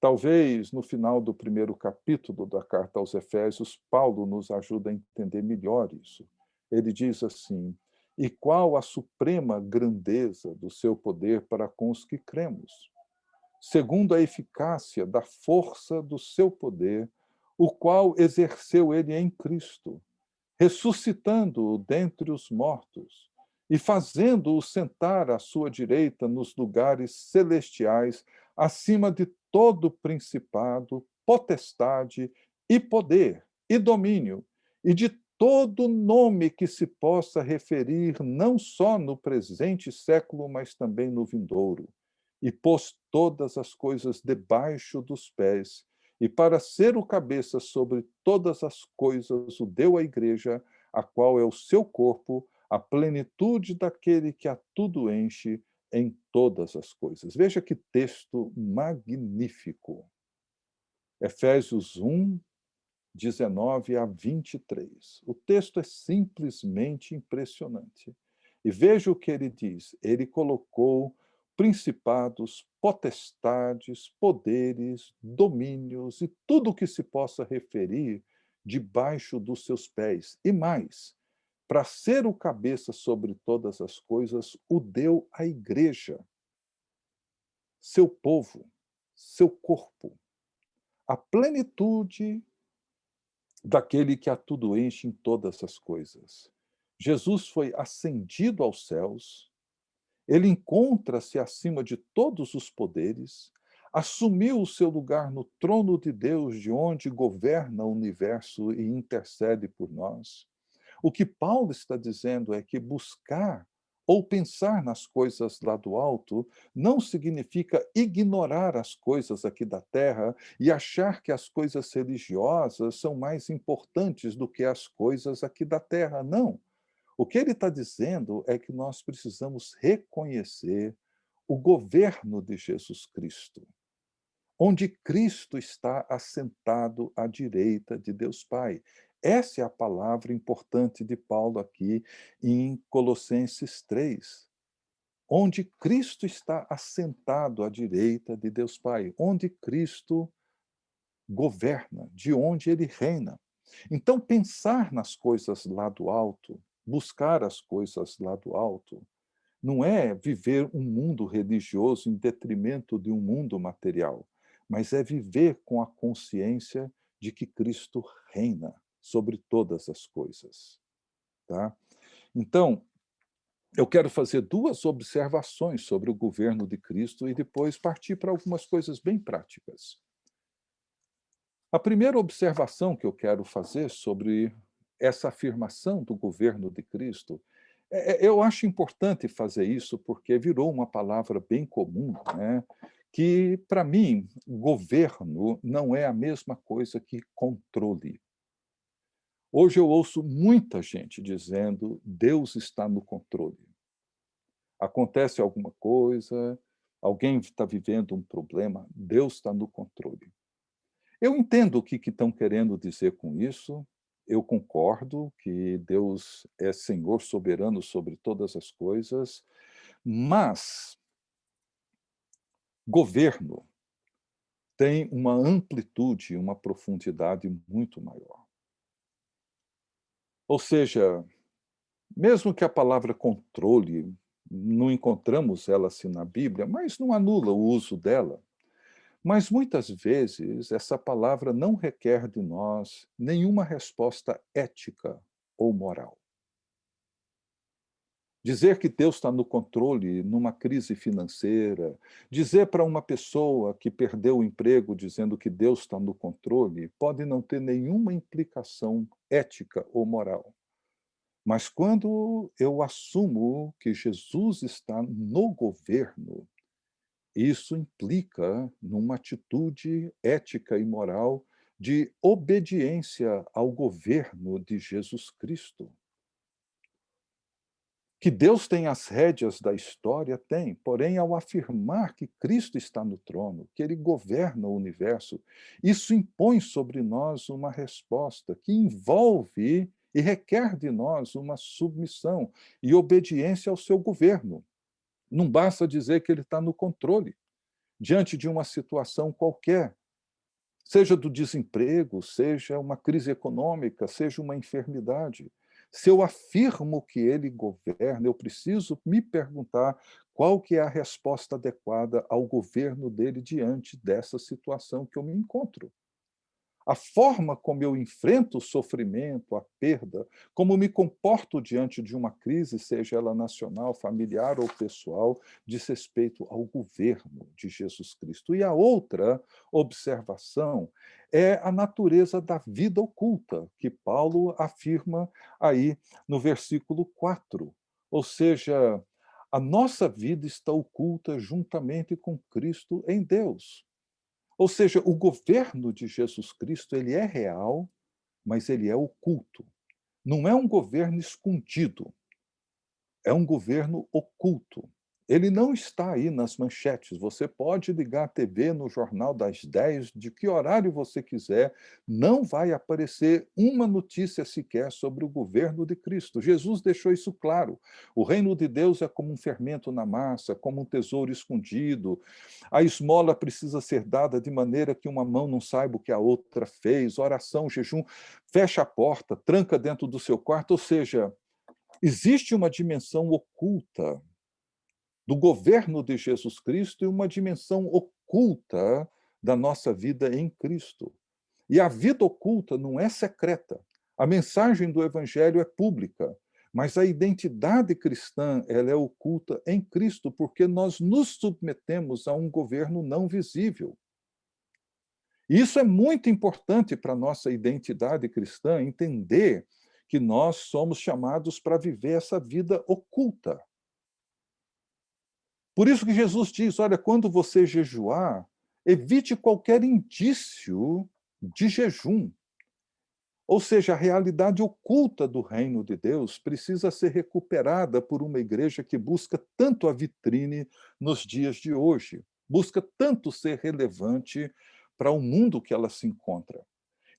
Talvez, no final do primeiro capítulo da carta aos Efésios, Paulo nos ajuda a entender melhor isso. Ele diz assim: e qual a suprema grandeza do seu poder para com os que cremos, segundo a eficácia da força do seu poder, o qual exerceu ele em Cristo, ressuscitando-o dentre os mortos e fazendo-o sentar à sua direita nos lugares celestiais, acima de todo principado, potestade e poder e domínio, e de todo nome que se possa referir não só no presente século, mas também no vindouro. E pôs todas as coisas debaixo dos pés, e para ser o cabeça sobre todas as coisas o deu à igreja, a qual é o seu corpo, a plenitude daquele que a tudo enche em todas as coisas. Veja que texto magnífico. Efésios 1, 19 a 23. O texto é simplesmente impressionante. E veja o que ele diz. Ele colocou principados, potestades, poderes, domínios e tudo o que se possa referir debaixo dos seus pés. E mais, para ser o cabeça sobre todas as coisas, o deu à igreja, seu povo, seu corpo, a plenitude daquele que a tudo enche em todas as coisas. Jesus foi ascendido aos céus, ele encontra-se acima de todos os poderes, assumiu o seu lugar no trono de Deus, de onde governa o universo e intercede por nós. O que Paulo está dizendo é que buscar ou pensar nas coisas lá do alto não significa ignorar as coisas aqui da terra e achar que as coisas religiosas são mais importantes do que as coisas aqui da terra. Não. O que ele está dizendo é que nós precisamos reconhecer o governo de Jesus Cristo, onde Cristo está assentado à direita de Deus Pai. Essa é a palavra importante de Paulo aqui em Colossenses 3, onde Cristo está assentado à direita de Deus Pai, onde Cristo governa, de onde ele reina. Então, pensar nas coisas lá do alto, buscar as coisas lá do alto, não é viver um mundo religioso em detrimento de um mundo material, mas é viver com a consciência de que Cristo reina sobre todas as coisas. Tá? Então, eu quero fazer duas observações sobre o governo de Cristo e depois partir para algumas coisas bem práticas. A primeira observação que eu quero fazer sobre essa afirmação do governo de Cristo, eu acho importante fazer isso porque virou uma palavra bem comum, né? Que, para mim, governo não é a mesma coisa que controle. Hoje eu ouço muita gente dizendo Deus está no controle. Acontece alguma coisa, alguém está vivendo um problema, Deus está no controle. Eu entendo o que estão querendo dizer com isso, eu concordo que Deus é Senhor soberano sobre todas as coisas, mas governo tem uma amplitude, uma profundidade muito maior. Ou seja, mesmo que a palavra controle, não encontramos ela assim na Bíblia, mas não anula o uso dela. Mas muitas vezes essa palavra não requer de nós nenhuma resposta ética ou moral. Dizer que Deus está no controle numa crise financeira, dizer para uma pessoa que perdeu o emprego dizendo que Deus está no controle, pode não ter nenhuma implicação ética ou moral. Mas quando eu assumo que Jesus está no governo, isso implica numa atitude ética e moral de obediência ao governo de Jesus Cristo. Que Deus tem as rédeas da história, tem. Porém, ao afirmar que Cristo está no trono, que ele governa o universo, isso impõe sobre nós uma resposta que envolve e requer de nós uma submissão e obediência ao seu governo. Não basta dizer que ele está no controle, diante de uma situação qualquer, seja do desemprego, seja uma crise econômica, seja uma enfermidade. Se eu afirmo que ele governa, eu preciso me perguntar qual que é a resposta adequada ao governo dele diante dessa situação que eu me encontro. A forma como eu enfrento o sofrimento, a perda, como me comporto diante de uma crise, seja ela nacional, familiar ou pessoal, diz respeito ao governo de Jesus Cristo. E a outra observação é a natureza da vida oculta, que Paulo afirma aí no versículo 4. Ou seja, a nossa vida está oculta juntamente com Cristo em Deus. Ou seja, o governo de Jesus Cristo, ele é real, mas ele é oculto. Não é um governo escondido, é um governo oculto. Ele não está aí nas manchetes. Você pode ligar a TV no Jornal das 10, de que horário você quiser, não vai aparecer uma notícia sequer sobre o governo de Cristo. Jesus deixou isso claro. O reino de Deus é como um fermento na massa, como um tesouro escondido. A esmola precisa ser dada de maneira que uma mão não saiba o que a outra fez. Oração, jejum, fecha a porta, tranca dentro do seu quarto. Ou seja, existe uma dimensão oculta do governo de Jesus Cristo e uma dimensão oculta da nossa vida em Cristo. E a vida oculta não é secreta. A mensagem do Evangelho é pública, mas a identidade cristã ela é oculta em Cristo, porque nós nos submetemos a um governo não visível. E isso é muito importante para a nossa identidade cristã, entender que nós somos chamados para viver essa vida oculta. Por isso que Jesus diz, olha, quando você jejuar, evite qualquer indício de jejum. Ou seja, a realidade oculta do reino de Deus precisa ser recuperada por uma igreja que busca tanto a vitrine nos dias de hoje, busca tanto ser relevante para o mundo que ela se encontra.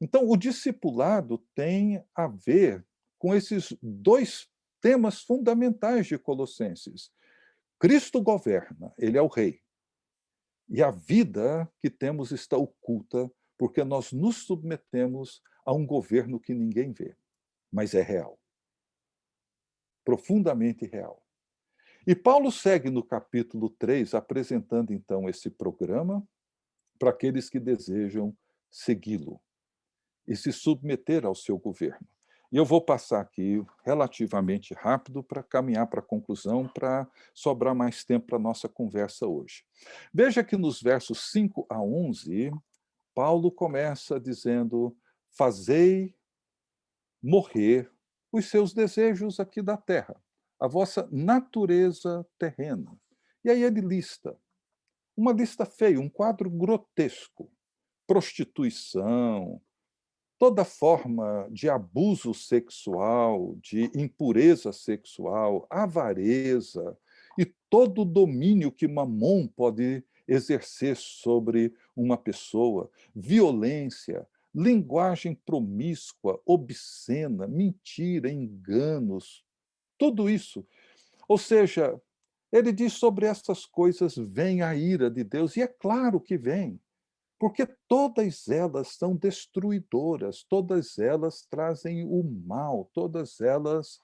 Então, o discipulado tem a ver com esses dois temas fundamentais de Colossenses. Cristo governa, ele é o rei. E a vida que temos está oculta porque nós nos submetemos a um governo que ninguém vê, mas é real. Profundamente real. E Paulo segue no capítulo 3, apresentando então esse programa para aqueles que desejam segui-lo e se submeter ao seu governo. E eu vou passar aqui relativamente rápido para caminhar para a conclusão, para sobrar mais tempo para a nossa conversa hoje. Veja que nos versos 5 a 11, Paulo começa dizendo: fazei morrer os seus desejos aqui da terra, a vossa natureza terrena. E aí ele lista, uma lista feia, um quadro grotesco: prostituição, toda forma de abuso sexual, de impureza sexual, avareza e todo o domínio que Mamon pode exercer sobre uma pessoa, violência, linguagem promíscua, obscena, mentira, enganos, tudo isso. Ou seja, ele diz sobre essas coisas vem a ira de Deus, e é claro que vem. Porque todas elas são destruidoras, todas elas trazem o mal, todas elas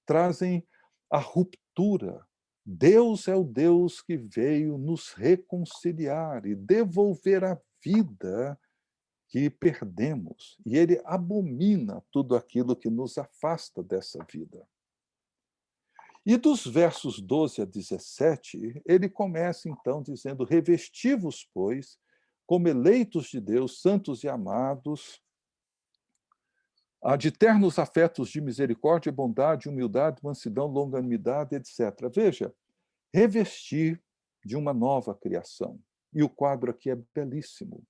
trazem a ruptura. Deus é o Deus que veio nos reconciliar e devolver a vida que perdemos. E ele abomina tudo aquilo que nos afasta dessa vida. E dos versos 12 a 17, ele começa então dizendo: revesti-vos, pois, como eleitos de Deus, santos e amados, de ternos afetos de misericórdia, bondade, humildade, mansidão, longanimidade, etc. Veja, revestir de uma nova criação. E o quadro aqui é belíssimo.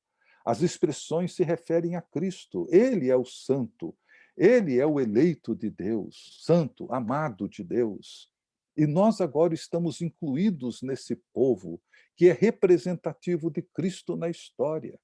As expressões se referem a Cristo. Ele é o santo. Ele é o eleito de Deus, santo, amado de Deus. E nós agora estamos incluídos nesse povo que é representativo de Cristo na história.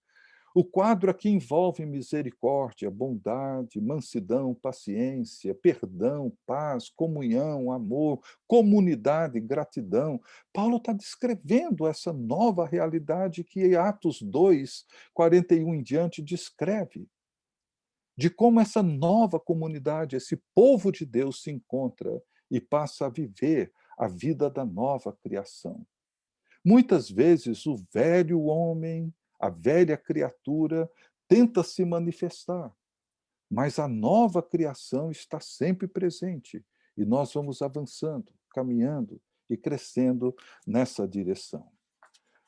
O quadro aqui envolve misericórdia, bondade, mansidão, paciência, perdão, paz, comunhão, amor, comunidade, gratidão. Paulo está descrevendo essa nova realidade que Atos 2, 41 em diante descreve. De como essa nova comunidade, esse povo de Deus se encontra e passa a viver a vida da nova criação. Muitas vezes o velho homem, a velha criatura, tenta se manifestar, mas a nova criação está sempre presente e nós vamos avançando, caminhando e crescendo nessa direção.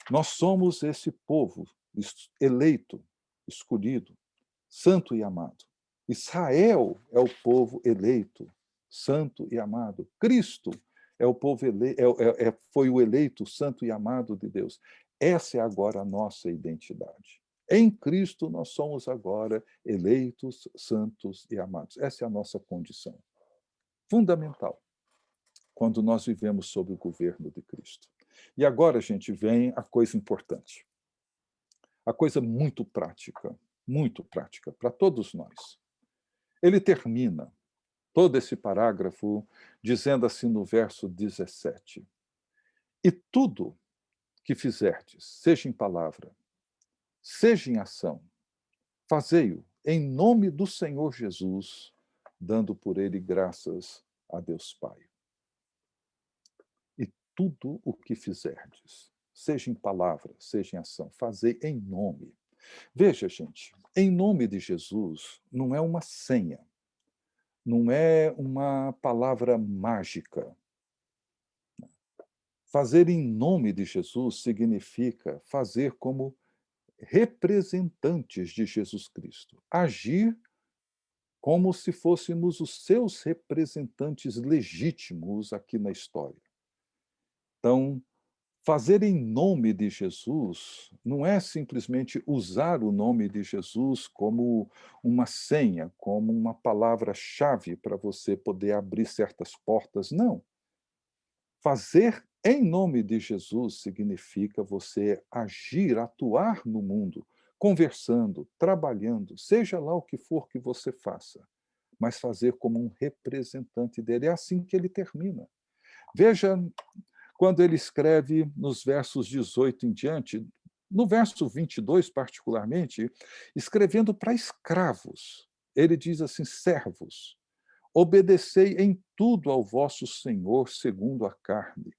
Nós somos esse povo eleito, escolhido, santo e amado. Israel é o povo eleito, santo e amado. Cristo é o povo foi o eleito, santo e amado de Deus. Essa é agora a nossa identidade. Em Cristo nós somos agora eleitos, santos e amados. Essa é a nossa condição fundamental quando nós vivemos sob o governo de Cristo. E agora, gente, vem a coisa importante. A coisa muito prática para todos nós. Ele termina todo esse parágrafo dizendo assim no verso 17: e tudo que fizerdes, seja em palavra, seja em ação, fazei-o em nome do Senhor Jesus, dando por ele graças a Deus Pai. E tudo o que fizerdes, seja em palavra, seja em ação, fazei em nome. Veja, gente, em nome de Jesus não é uma senha, não é uma palavra mágica. Fazer em nome de Jesus significa fazer como representantes de Jesus Cristo. Agir como se fôssemos os seus representantes legítimos aqui na história. Então, fazer em nome de Jesus não é simplesmente usar o nome de Jesus como uma senha, como uma palavra-chave para você poder abrir certas portas. Não. Fazer em nome de Jesus significa você agir, atuar no mundo, conversando, trabalhando, seja lá o que for que você faça, mas fazer como um representante dele. É assim que ele termina. Veja quando ele escreve nos versos 18 em diante, no verso 22 particularmente, escrevendo para escravos. Ele diz assim: servos, obedecei em tudo ao vosso Senhor segundo a carne,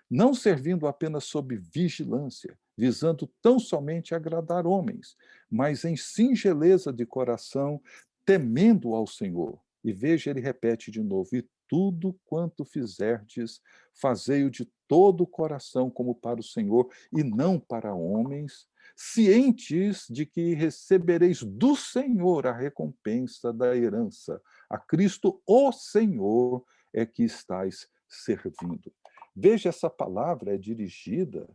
não servindo apenas sob vigilância, visando tão somente agradar homens, mas em singeleza de coração, temendo ao Senhor. E veja, ele repete de novo: e tudo quanto fizerdes, fazei-o de todo o coração, como para o Senhor, e não para homens, cientes de que recebereis do Senhor a recompensa da herança. A Cristo, o Senhor, é que estáis servindo. Veja, essa palavra é dirigida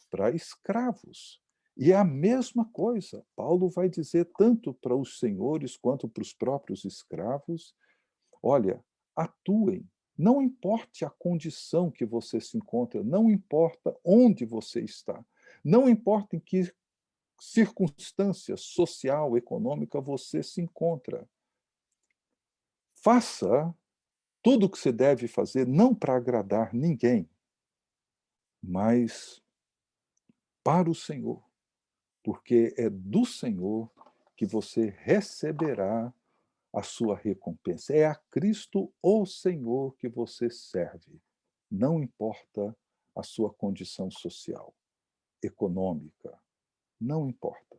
para escravos. E é a mesma coisa. Paulo vai dizer tanto para os senhores quanto para os próprios escravos: olha, atuem. Não importe a condição que você se encontra, não importa onde você está, não importa em que circunstância social, econômica você se encontra. Faça tudo o que você deve fazer, não para agradar ninguém, mas para o Senhor, porque é do Senhor que você receberá a sua recompensa. É a Cristo, o Senhor, que você serve. Não importa a sua condição social, econômica, não importa.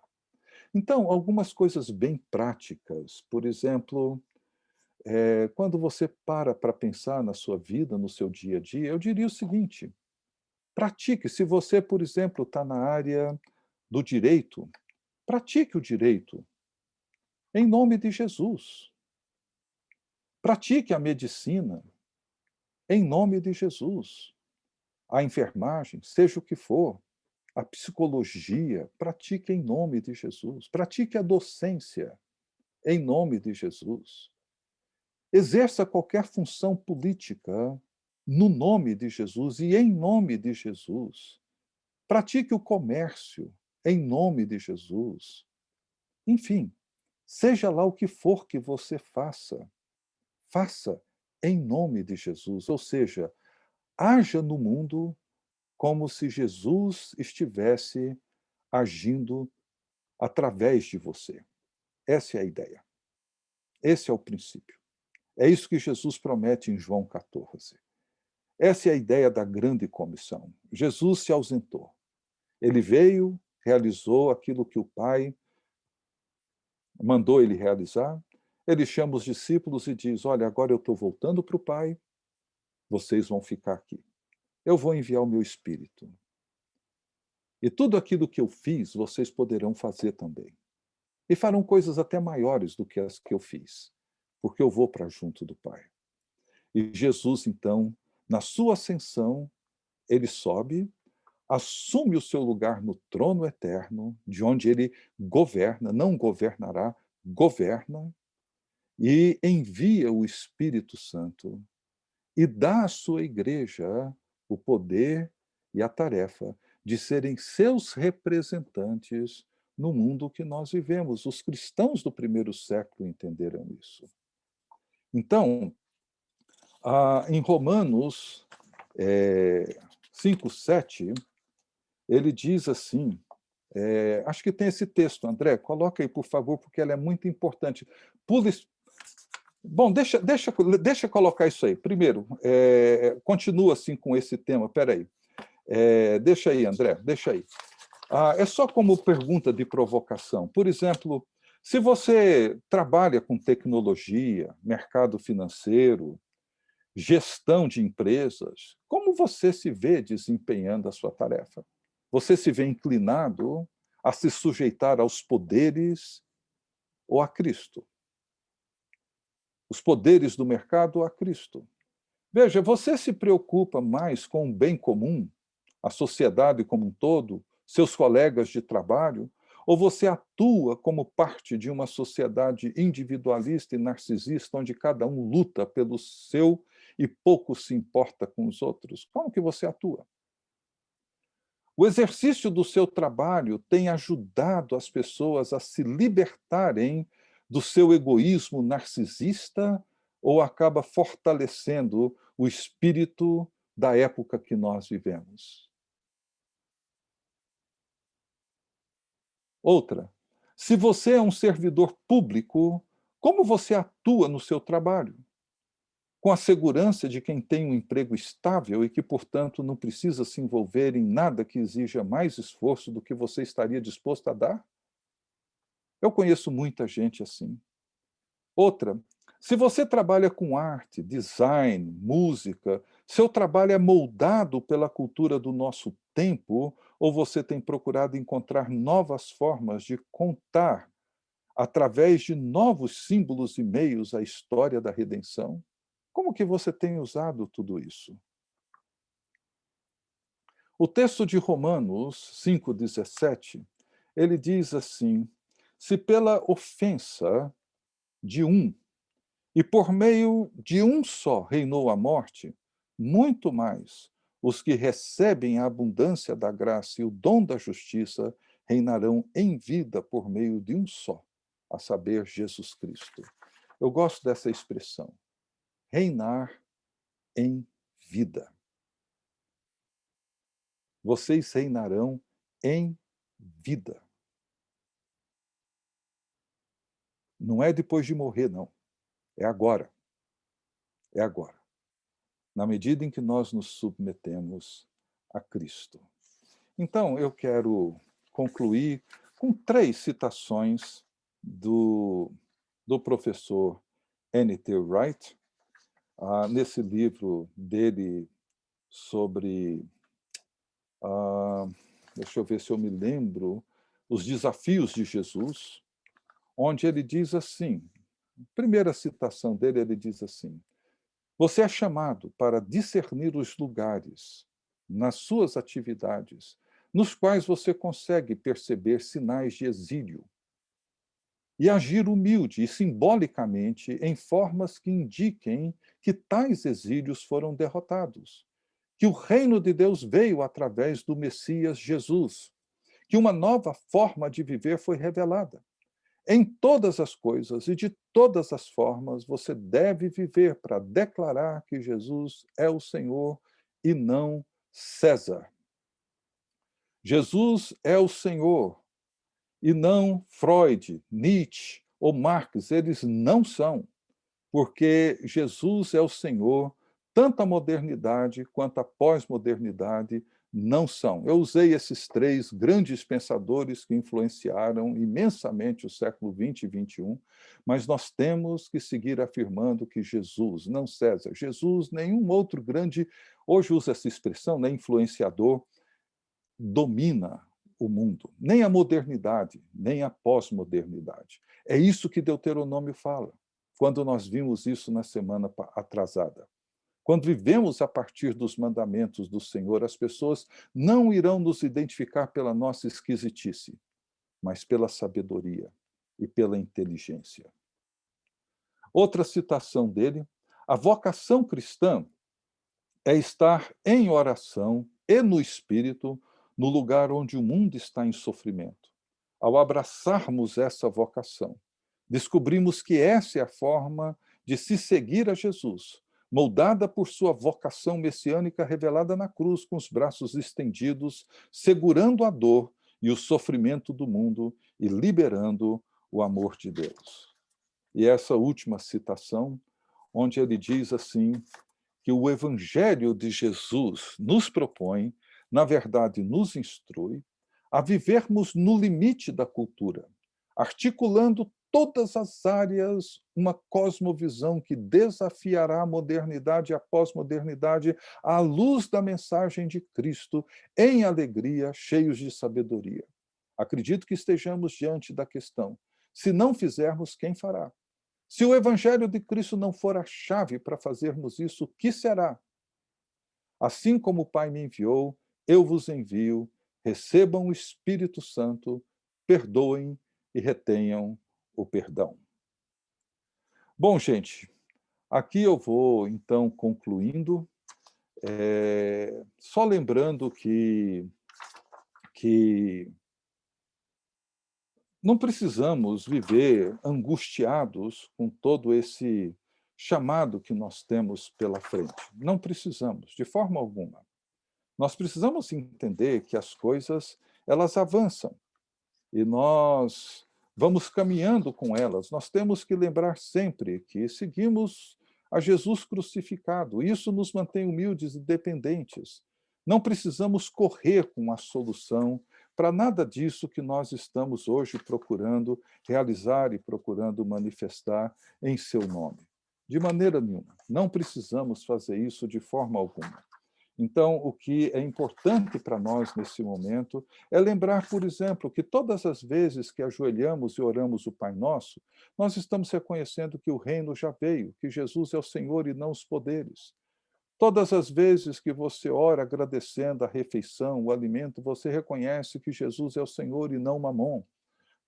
Então, algumas coisas bem práticas, por exemplo, quando você para pensar na sua vida, no seu dia a dia, eu diria o seguinte: pratique. Se você, por exemplo, está na área do direito, pratique o direito, em nome de Jesus. Pratique a medicina em nome de Jesus. A enfermagem, seja o que for, a psicologia, pratique em nome de Jesus. Pratique a docência em nome de Jesus. Exerça qualquer função política no nome de Jesus e em nome de Jesus. Pratique o comércio em nome de Jesus. Enfim, seja lá o que for que você faça, faça em nome de Jesus. Ou seja, haja no mundo como se Jesus estivesse agindo através de você. Essa é a ideia. Esse é o princípio. É isso que Jesus promete em João 14. Essa é a ideia da grande comissão. Jesus se ausentou. Ele veio, realizou aquilo que o Pai mandou ele realizar. Ele chama os discípulos e diz: olha, agora eu estou voltando para o Pai, vocês vão ficar aqui. Eu vou enviar o meu Espírito. E tudo aquilo que eu fiz, vocês poderão fazer também. E farão coisas até maiores do que as que eu fiz, porque eu vou para junto do Pai. E Jesus, então, na sua ascensão, ele sobe, assume o seu lugar no trono eterno, de onde ele governa, não governará, governa, e envia o Espírito Santo e dá à sua igreja o poder e a tarefa de serem seus representantes no mundo que nós vivemos. Os cristãos do primeiro século entenderam isso. Então, em Romanos 5, 7, ele diz assim, acho que tem esse texto, André, coloca aí, por favor, porque ela é muito importante. Bom, deixa colocar isso aí. Primeiro, continua assim com esse tema, peraí. Deixa aí, André, deixa aí. É só como pergunta de provocação. Por exemplo, se você trabalha com tecnologia, mercado financeiro, gestão de empresas, como você se vê desempenhando a sua tarefa? Você se vê inclinado a se sujeitar aos poderes ou a Cristo? Os poderes do mercado ou a Cristo? Veja, você se preocupa mais com o bem comum, a sociedade como um todo, seus colegas de trabalho, ou você atua como parte de uma sociedade individualista e narcisista, onde cada um luta pelo seu e pouco se importa com os outros? Como que você atua? O exercício do seu trabalho tem ajudado as pessoas a se libertarem do seu egoísmo narcisista ou acaba fortalecendo o espírito da época que nós vivemos? Outra, se você é um servidor público, como você atua no seu trabalho? Com a segurança de quem tem um emprego estável e que, portanto, não precisa se envolver em nada que exija mais esforço do que você estaria disposto a dar? Eu conheço muita gente assim. Outra, se você trabalha com arte, design, música, seu trabalho é moldado pela cultura do nosso tempo ou você tem procurado encontrar novas formas de contar, através de novos símbolos e meios, a história da redenção? Como que você tem usado tudo isso? O texto de Romanos 5,17, ele diz assim: se pela ofensa de um, e por meio de um só reinou a morte, muito mais os que recebem a abundância da graça e o dom da justiça reinarão em vida por meio de um só, a saber, Jesus Cristo. Eu gosto dessa expressão, reinar em vida. Vocês reinarão em vida. Não é depois de morrer, não. É agora. É agora. Na medida em que nós nos submetemos a Cristo. Então, eu quero concluir com 3 citações do professor N.T. Wright, nesse livro dele sobre, deixa eu ver se eu me lembro, Os Desafios de Jesus, onde ele diz assim, Primeira citação dele, ele diz assim: você é chamado para discernir os lugares nas suas atividades, nos quais você consegue perceber sinais de exílio, e agir humilde e simbolicamente em formas que indiquem que tais exílios foram derrotados, que o reino de Deus veio através do Messias Jesus, que uma nova forma de viver foi revelada. Em todas as coisas e de todas as formas, você deve viver para declarar que Jesus é o Senhor e não César. Jesus é o Senhor e não Freud, Nietzsche ou Marx. Eles não são, porque Jesus é o Senhor, tanto a modernidade quanto a pós-modernidade não são. Eu usei esses três grandes pensadores que influenciaram imensamente o século XX e XXI, mas nós temos que seguir afirmando que Jesus, não César, Jesus, nenhum outro grande, hoje usa essa expressão, né, influenciador, domina o mundo, nem a modernidade, nem a pós-modernidade. É isso que Deuteronômio fala, quando nós vimos isso na semana atrasada. Quando vivemos a partir dos mandamentos do Senhor, as pessoas não irão nos identificar pela nossa esquisitice, mas pela sabedoria e pela inteligência. Outra citação dele: a vocação cristã é estar em oração e no Espírito no lugar onde o mundo está em sofrimento. Ao abraçarmos essa vocação, descobrimos que essa é a forma de se seguir a Jesus, moldada por sua vocação messiânica revelada na cruz, com os braços estendidos, segurando a dor e o sofrimento do mundo e liberando o amor de Deus. E essa última citação, onde ele diz assim, que o Evangelho de Jesus nos propõe, na verdade, nos instrui, a vivermos no limite da cultura, articulando todas as áreas uma cosmovisão que desafiará a modernidade e a pós-modernidade à luz da mensagem de Cristo, em alegria, cheios de sabedoria. Acredito que estejamos diante da questão: se não fizermos, quem fará? Se o Evangelho de Cristo não for a chave para fazermos isso, o que será? Assim como o Pai me enviou, eu vos envio, recebam o Espírito Santo, perdoem e retenham o perdão. Bom, gente, aqui eu vou, então, concluindo, só lembrando que não precisamos viver angustiados com todo esse chamado que nós temos pela frente. Não precisamos, de forma alguma. Nós precisamos entender que as coisas, elas avançam e nós vamos caminhando com elas. Nós temos que lembrar sempre que seguimos a Jesus crucificado. Isso nos mantém humildes e dependentes. Não precisamos correr com a solução para nada disso que nós estamos hoje procurando realizar e procurando manifestar em seu nome. De maneira nenhuma. Não precisamos fazer isso de forma alguma. Então, o que é importante para nós nesse momento é lembrar, por exemplo, que todas as vezes que ajoelhamos e oramos o Pai Nosso, nós estamos reconhecendo que o reino já veio, que Jesus é o Senhor e não os poderes. Todas as vezes que você ora agradecendo a refeição, o alimento, você reconhece que Jesus é o Senhor e não Mamon.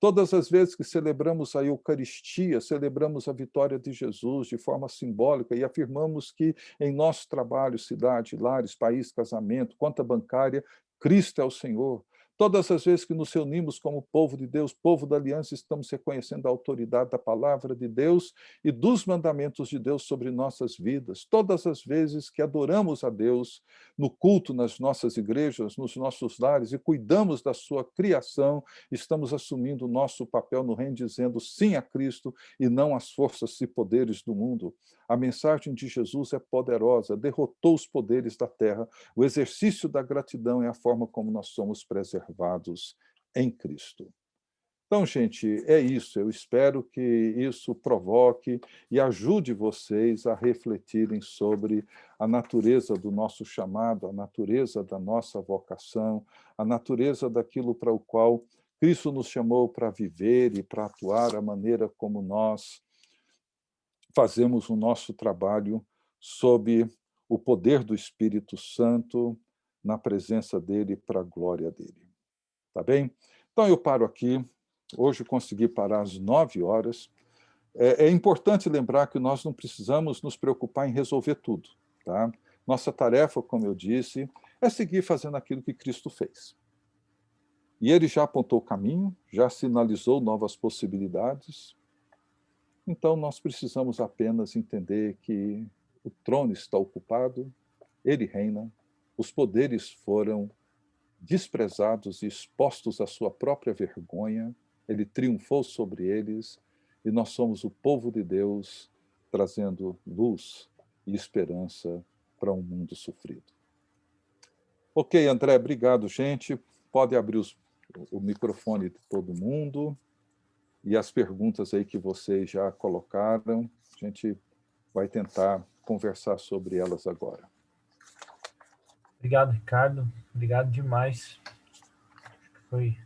Todas as vezes que celebramos a Eucaristia, celebramos a vitória de Jesus de forma simbólica e afirmamos que em nosso trabalho, cidade, lares, país, casamento, conta bancária, Cristo é o Senhor. Todas as vezes que nos reunimos como povo de Deus, povo da aliança, estamos reconhecendo a autoridade da palavra de Deus e dos mandamentos de Deus sobre nossas vidas. Todas as vezes que adoramos a Deus no culto nas nossas igrejas, nos nossos lares e cuidamos da sua criação, estamos assumindo o nosso papel no reino, dizendo sim a Cristo e não às forças e poderes do mundo. A mensagem de Jesus é poderosa, derrotou os poderes da terra. O exercício da gratidão é a forma como nós somos preservados em Cristo. Então, gente, é isso. Eu espero que isso provoque e ajude vocês a refletirem sobre a natureza do nosso chamado, a natureza da nossa vocação, a natureza daquilo para o qual Cristo nos chamou para viver e para atuar, a maneira como nós fazemos o nosso trabalho sob o poder do Espírito Santo, na presença dele, para a glória dele. Tá bem? Então, eu paro aqui. Hoje consegui parar às 9 horas. É importante lembrar que nós não precisamos nos preocupar em resolver tudo. Tá? Nossa tarefa, como eu disse, é seguir fazendo aquilo que Cristo fez. E ele já apontou o caminho, já sinalizou novas possibilidades. Então, nós precisamos apenas entender que o trono está ocupado, ele reina, os poderes foram desprezados e expostos à sua própria vergonha, ele triunfou sobre eles, e nós somos o povo de Deus trazendo luz e esperança para um mundo sofrido. Ok, André, obrigado, gente. Pode abrir o microfone de todo mundo e as perguntas aí que vocês já colocaram, a gente vai tentar conversar sobre elas agora. Obrigado, Ricardo. Obrigado demais. Foi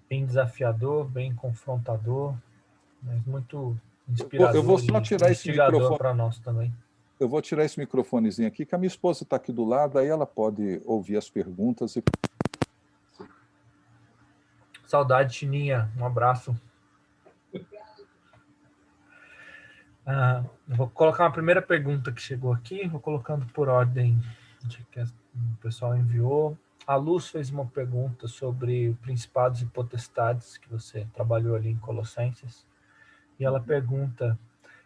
bem desafiador, bem confrontador, mas muito inspirador eu vou só tirar e esse instigador microfone. para nós também. Eu vou tirar esse microfonezinho aqui, que a minha esposa está aqui do lado, aí ela pode ouvir as perguntas. Saudade, Tininha. Um abraço. Vou colocar uma primeira pergunta que chegou aqui, vou colocando por ordem de que o pessoal enviou. A Luz fez uma pergunta sobre principados e potestades, que você trabalhou ali em Colossenses, e ela pergunta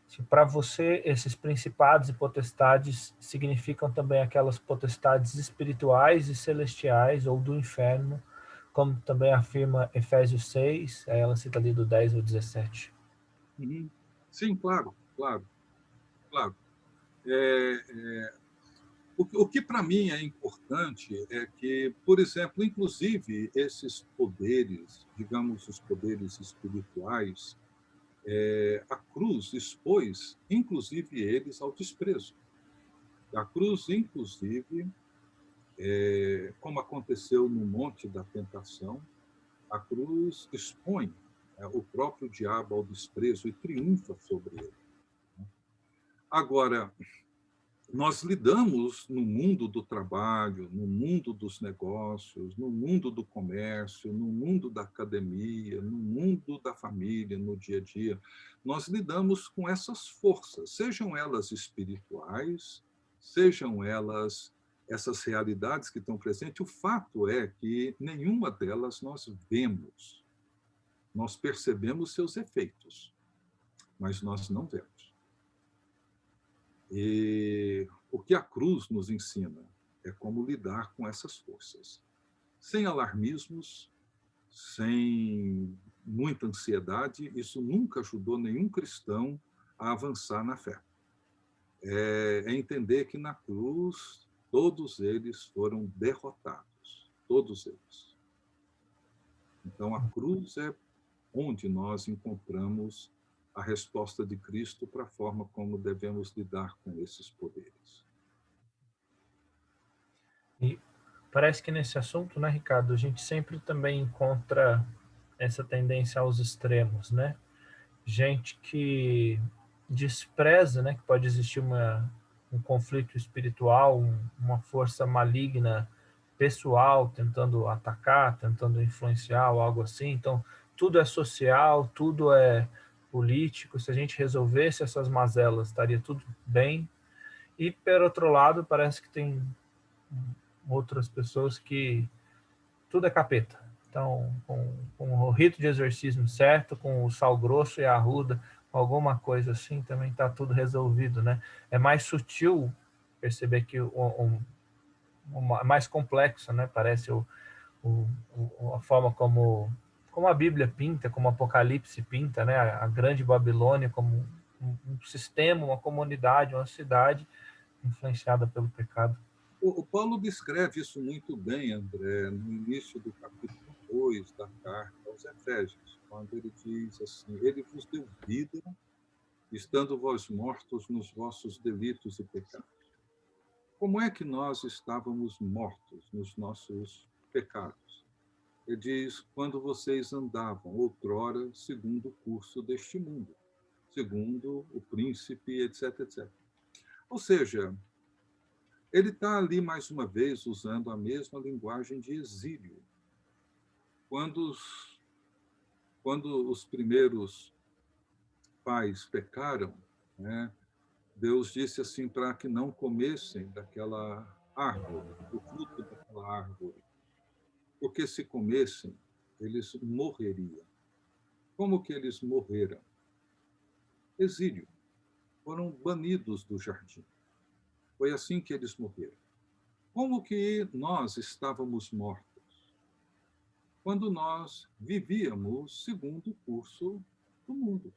se para você esses principados e potestades significam também aquelas potestades espirituais e celestiais ou do inferno, como também afirma Efésios 6, aí ela cita ali do 10 ao 17. Sim, claro. O que para mim é importante é que, por exemplo, inclusive esses poderes, digamos, os poderes espirituais, a cruz expôs, inclusive eles, ao desprezo. A cruz, inclusive, como aconteceu no Monte da Tentação, a cruz expõe o próprio diabo ao desprezo e triunfa sobre ele. Agora, nós lidamos no mundo do trabalho, no mundo dos negócios, no mundo do comércio, no mundo da academia, no mundo da família, no dia a dia. Nós lidamos com essas forças, sejam elas espirituais, sejam elas essas realidades que estão presentes. O fato é que nenhuma delas nós vemos. Nós percebemos seus efeitos, mas nós não vemos. E o que a cruz nos ensina é como lidar com essas forças. Sem alarmismos, sem muita ansiedade, isso nunca ajudou nenhum cristão a avançar na fé. É entender que na cruz todos eles foram derrotados, todos eles. Então a cruz é onde nós encontramos a resposta de Cristo para a forma como devemos lidar com esses poderes. E parece que nesse assunto, né, Ricardo, a gente sempre também encontra essa tendência aos extremos, né? Gente que despreza, né, que pode existir um conflito espiritual, uma força maligna pessoal tentando atacar, tentando influenciar ou algo assim. Então, tudo é social, tudo é político. Se a gente resolvesse essas mazelas, estaria tudo bem. E, por outro lado, parece que tem outras pessoas que tudo é capeta. Então, com o rito de exorcismo certo, com o sal grosso e a arruda, alguma coisa assim, também está tudo resolvido, né? É mais sutil perceber que mais complexo, né? Parece a forma como a Bíblia pinta, como o Apocalipse pinta, né? A grande Babilônia como um sistema, uma comunidade, uma cidade influenciada pelo pecado. O Paulo descreve isso muito bem, André, no início do capítulo 2 da carta aos Efésios, quando ele diz assim: ele vos deu vida, estando vós mortos nos vossos delitos e pecados. Como é que nós estávamos mortos nos nossos pecados? Ele diz: quando vocês andavam outrora segundo o curso deste mundo, segundo o príncipe, etc, etc. Ou seja, ele está ali, mais uma vez, usando a mesma linguagem de exílio. Quando os primeiros pais pecaram, né, Deus disse assim para que não comessem daquela árvore, do fruto daquela árvore, porque se comessem, eles morreriam. Como que eles morreram? Exílio. Foram banidos do jardim. Foi assim que eles morreram. Como que nós estávamos mortos? Quando nós vivíamos segundo o curso do mundo.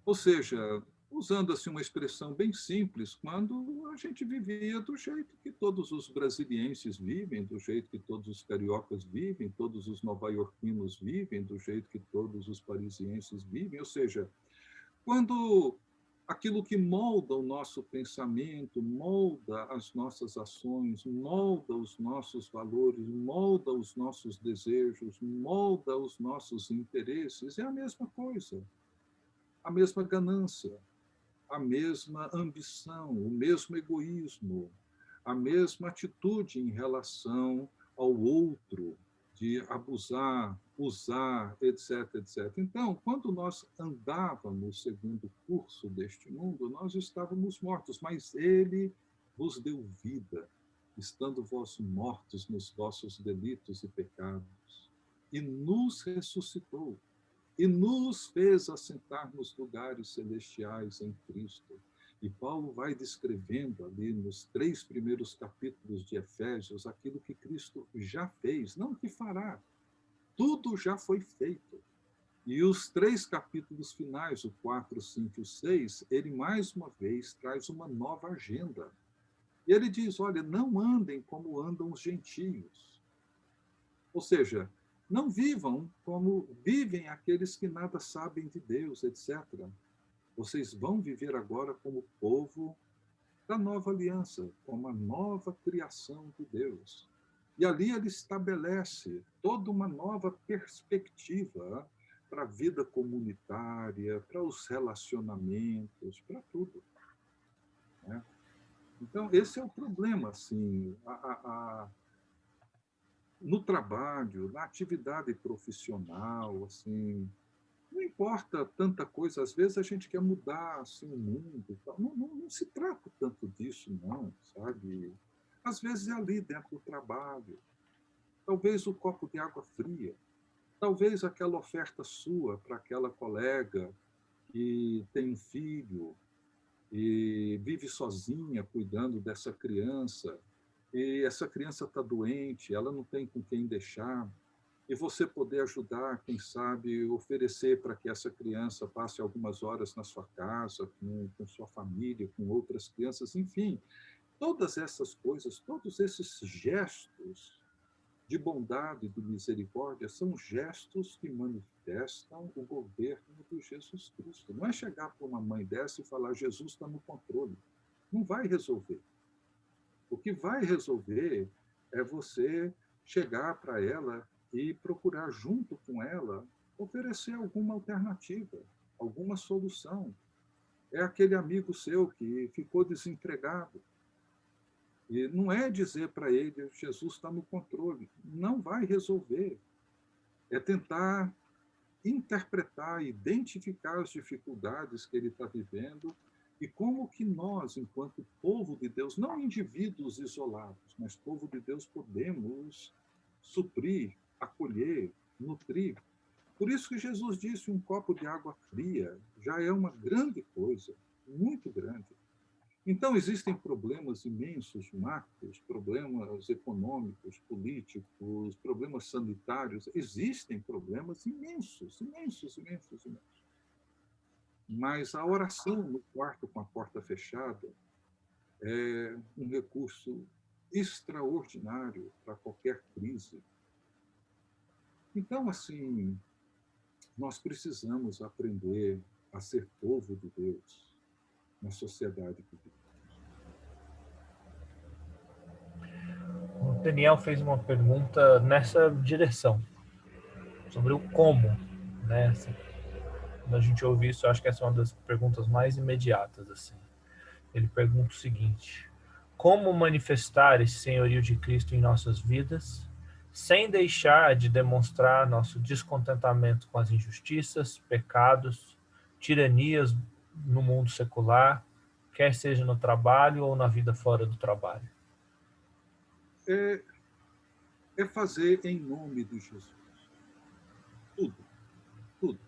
Ou seja, usando assim uma expressão bem simples, quando a gente vivia do jeito que todos os brasilienses vivem, do jeito que todos os cariocas vivem, todos os nova-iorquinos vivem, do jeito que todos os parisienses vivem, ou seja, quando aquilo que molda o nosso pensamento, molda as nossas ações, molda os nossos valores, molda os nossos desejos, molda os nossos interesses, é a mesma coisa. A mesma ganância, a mesma ambição, o mesmo egoísmo, a mesma atitude em relação ao outro, de abusar, usar, etc, etc. Então, quando nós andávamos segundo o curso deste mundo, nós estávamos mortos, mas ele vos deu vida, estando vós mortos nos vossos delitos e pecados, e nos ressuscitou e nos fez assentar nos lugares celestiais em Cristo. E Paulo vai descrevendo ali nos 3 primeiros capítulos de Efésios aquilo que Cristo já fez, não que fará. Tudo já foi feito. E os 3 capítulos finais, o 4, 5 e o 6, ele mais uma vez traz uma nova agenda. E ele diz, olha, não andem como andam os gentios. Ou seja, não vivam como vivem aqueles que nada sabem de Deus, etc. Vocês vão viver agora como povo da nova aliança, como a nova criação de Deus. E ali ele estabelece toda uma nova perspectiva para a vida comunitária, para os relacionamentos, para tudo. Né? Então, esse é o problema, assim, no trabalho, na atividade profissional, assim, não importa tanta coisa. Às vezes a gente quer mudar assim, o mundo. Não se trata tanto disso, não, sabe? Às vezes é ali dentro do trabalho. Talvez o copo de água fria. Talvez aquela oferta sua para aquela colega que tem um filho e vive sozinha cuidando dessa criança, e essa criança está doente, ela não tem com quem deixar, e você poder ajudar, quem sabe, oferecer para que essa criança passe algumas horas na sua casa, com sua família, com outras crianças, enfim, todas essas coisas, todos esses gestos de bondade e de misericórdia são gestos que manifestam o governo de Jesus Cristo. Não é chegar para uma mãe dessa e falar, Jesus está no controle. Não vai resolver. O que vai resolver é você chegar para ela e procurar, junto com ela, oferecer alguma alternativa, alguma solução. É aquele amigo seu que ficou desempregado. E não é dizer para ele, Jesus está no controle. Não vai resolver. É tentar interpretar, identificar as dificuldades que ele está vivendo e como que nós, enquanto povo de Deus, não indivíduos isolados, mas povo de Deus, podemos suprir, acolher, nutrir. Por isso que Jesus disse, um copo de água fria já é uma grande coisa, muito grande. Então, existem problemas imensos, macros, problemas econômicos, políticos, problemas sanitários, existem problemas imensos, imensos, imensos, imensos. Mas a oração no quarto com a porta fechada é um recurso extraordinário para qualquer crise. Então, assim, nós precisamos aprender a ser povo de Deus na sociedade que vivemos. O Daniel fez uma pergunta nessa direção, sobre o como, né? Quando a gente ouve isso, eu acho que essa é uma das perguntas mais imediatas, assim. Ele pergunta o seguinte: como manifestar esse senhorio de Cristo em nossas vidas, sem deixar de demonstrar nosso descontentamento com as injustiças, pecados, tiranias no mundo secular, quer seja no trabalho ou na vida fora do trabalho? É fazer em nome de Jesus. Tudo, tudo.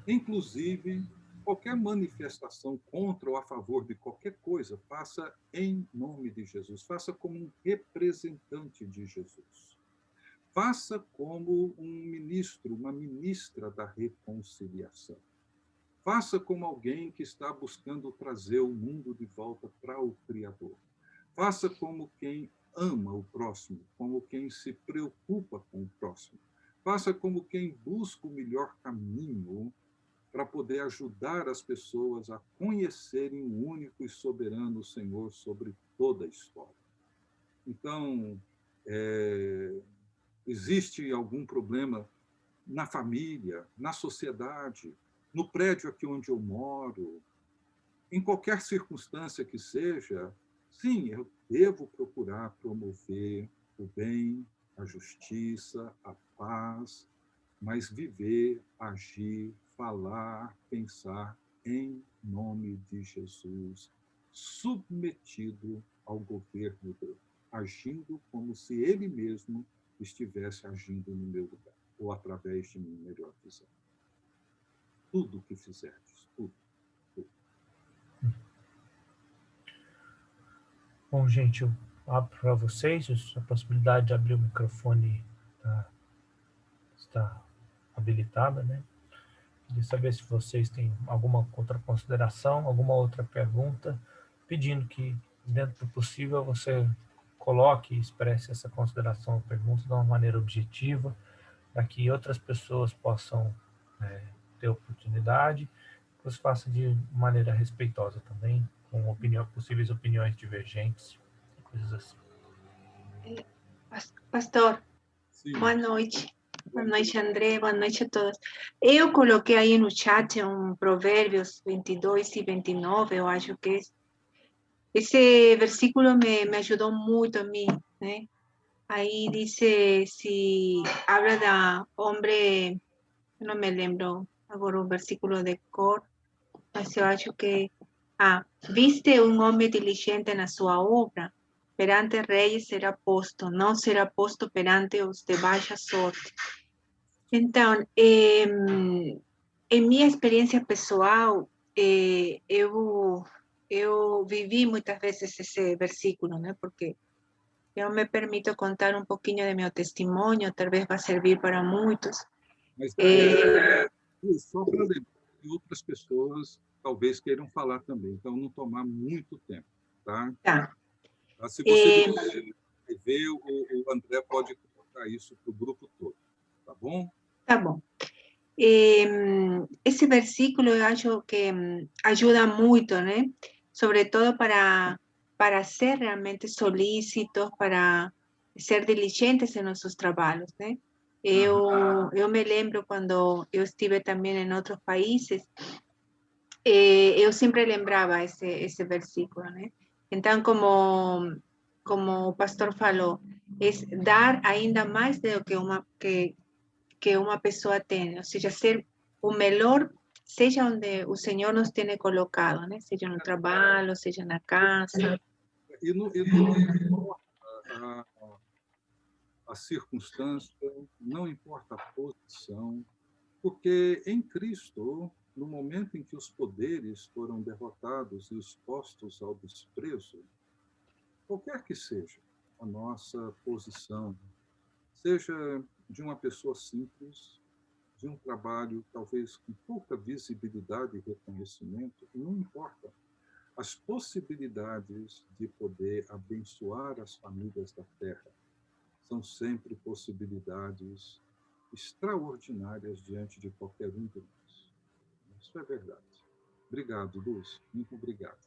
Inclusive, qualquer manifestação contra ou a favor de qualquer coisa, faça em nome de Jesus. Faça como um representante de Jesus. Faça como um ministro, uma ministra da reconciliação. Faça como alguém que está buscando trazer o mundo de volta para o Criador. Faça como quem ama o próximo, como quem se preocupa com o próximo. Faça como quem busca o melhor caminho para poder ajudar as pessoas a conhecerem o único e soberano Senhor sobre toda a história. Então, existe algum problema na família, na sociedade, no prédio aqui onde eu moro, em qualquer circunstância que seja, sim, eu devo procurar promover o bem, a justiça, a paz, mas viver, agir, falar, pensar em nome de Jesus, submetido ao governo dele, agindo como se ele mesmo estivesse agindo no meu lugar, ou através de mim, melhor dizendo. Tudo o que fizerdes, tudo. Bom, gente, eu abro para vocês a possibilidade de abrir o microfone, está habilitada, né? Queria saber se vocês têm alguma outra consideração, alguma outra pergunta, pedindo que, dentro do possível, você coloque e expresse essa consideração ou pergunta de uma maneira objetiva, para que outras pessoas possam ter oportunidade, que você faça de maneira respeitosa também, com possíveis opiniões divergentes, coisas assim. Pastor, Sim. boa noite. Boa noite, André. Boa noite a todos. Eu coloquei aí no chat Provérbios 22 e 29, eu acho que é. Esse versículo me ajudou muito a mim, né? Aí dice, se habla de hombre, no me lembro agora o versículo de cor, mas eu acho que, viste um homem diligente na sua obra, perante reis será posto, não será posto perante os de baixa sorte. Então, em minha experiência pessoal, eu vivi muitas vezes esse versículo, né? Porque eu me permito contar um pouquinho de meu testemunho, talvez vai servir para muitos. Mas só para lembrar que outras pessoas talvez queiram falar também, então não tomar muito tempo, tá? Tá. Se você ver, o André pode colocar isso para o grupo todo, tá bom? Tá bom. Esse versículo eu acho que ajuda muito, né? Sobre todo para ser realmente solícitos, para ser diligentes em nossos trabalhos, né? Eu me lembro quando eu estive também em outros países, eu sempre lembrava esse versículo, né? Então, como o pastor falou, é dar ainda mais do que uma pessoa tem, ou seja, ser o melhor, seja onde o Senhor nos tenha colocado, né? Seja no trabalho, seja na casa. E não importa a circunstância, não importa a posição, porque em Cristo, no momento em que os poderes foram derrotados e expostos ao desprezo, qualquer que seja a nossa posição, seja de uma pessoa simples, de um trabalho talvez com pouca visibilidade e reconhecimento, não importa. As possibilidades de poder abençoar as famílias da terra são sempre possibilidades extraordinárias diante de qualquer um de nós. Isso é verdade. Obrigado, Luz. Muito obrigado.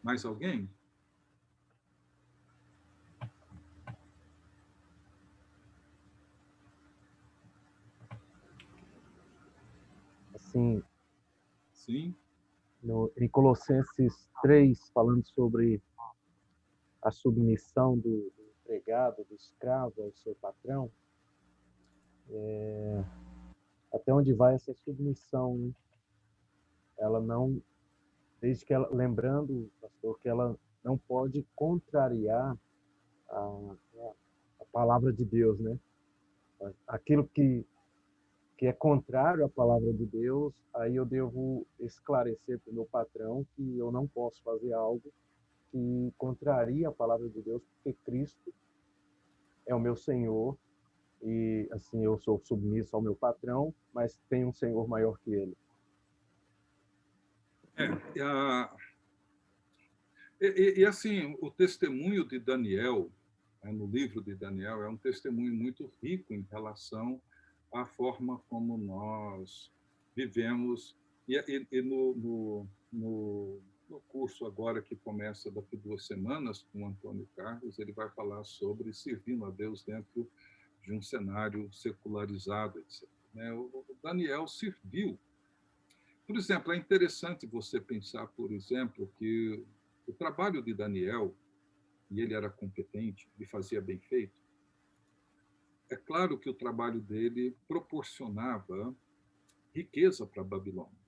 Mais alguém? assim, Sim. em Colossenses 3, falando sobre a submissão do empregado, do escravo ao seu patrão, até onde vai essa submissão, né? Ela não, desde que ela, lembrando, pastor, que ela não pode contrariar a, a palavra de Deus, né? Aquilo que é contrário à palavra de Deus, aí eu devo esclarecer para o meu patrão que eu não posso fazer algo que contraria a palavra de Deus, porque Cristo é o meu Senhor e assim eu sou submisso ao meu patrão, mas tem um Senhor maior que ele. Assim, o testemunho de Daniel, no livro de Daniel, é um testemunho muito rico em relação à forma como nós vivemos. E no curso agora, que começa daqui 2 semanas, com o Antônio Carlos, ele vai falar sobre servindo a Deus dentro de um cenário secularizado, etc. O Daniel serviu. Por exemplo, é interessante você pensar, por exemplo, que o trabalho de Daniel, e ele era competente e fazia bem feito, é claro que o trabalho dele proporcionava riqueza para a Babilônia.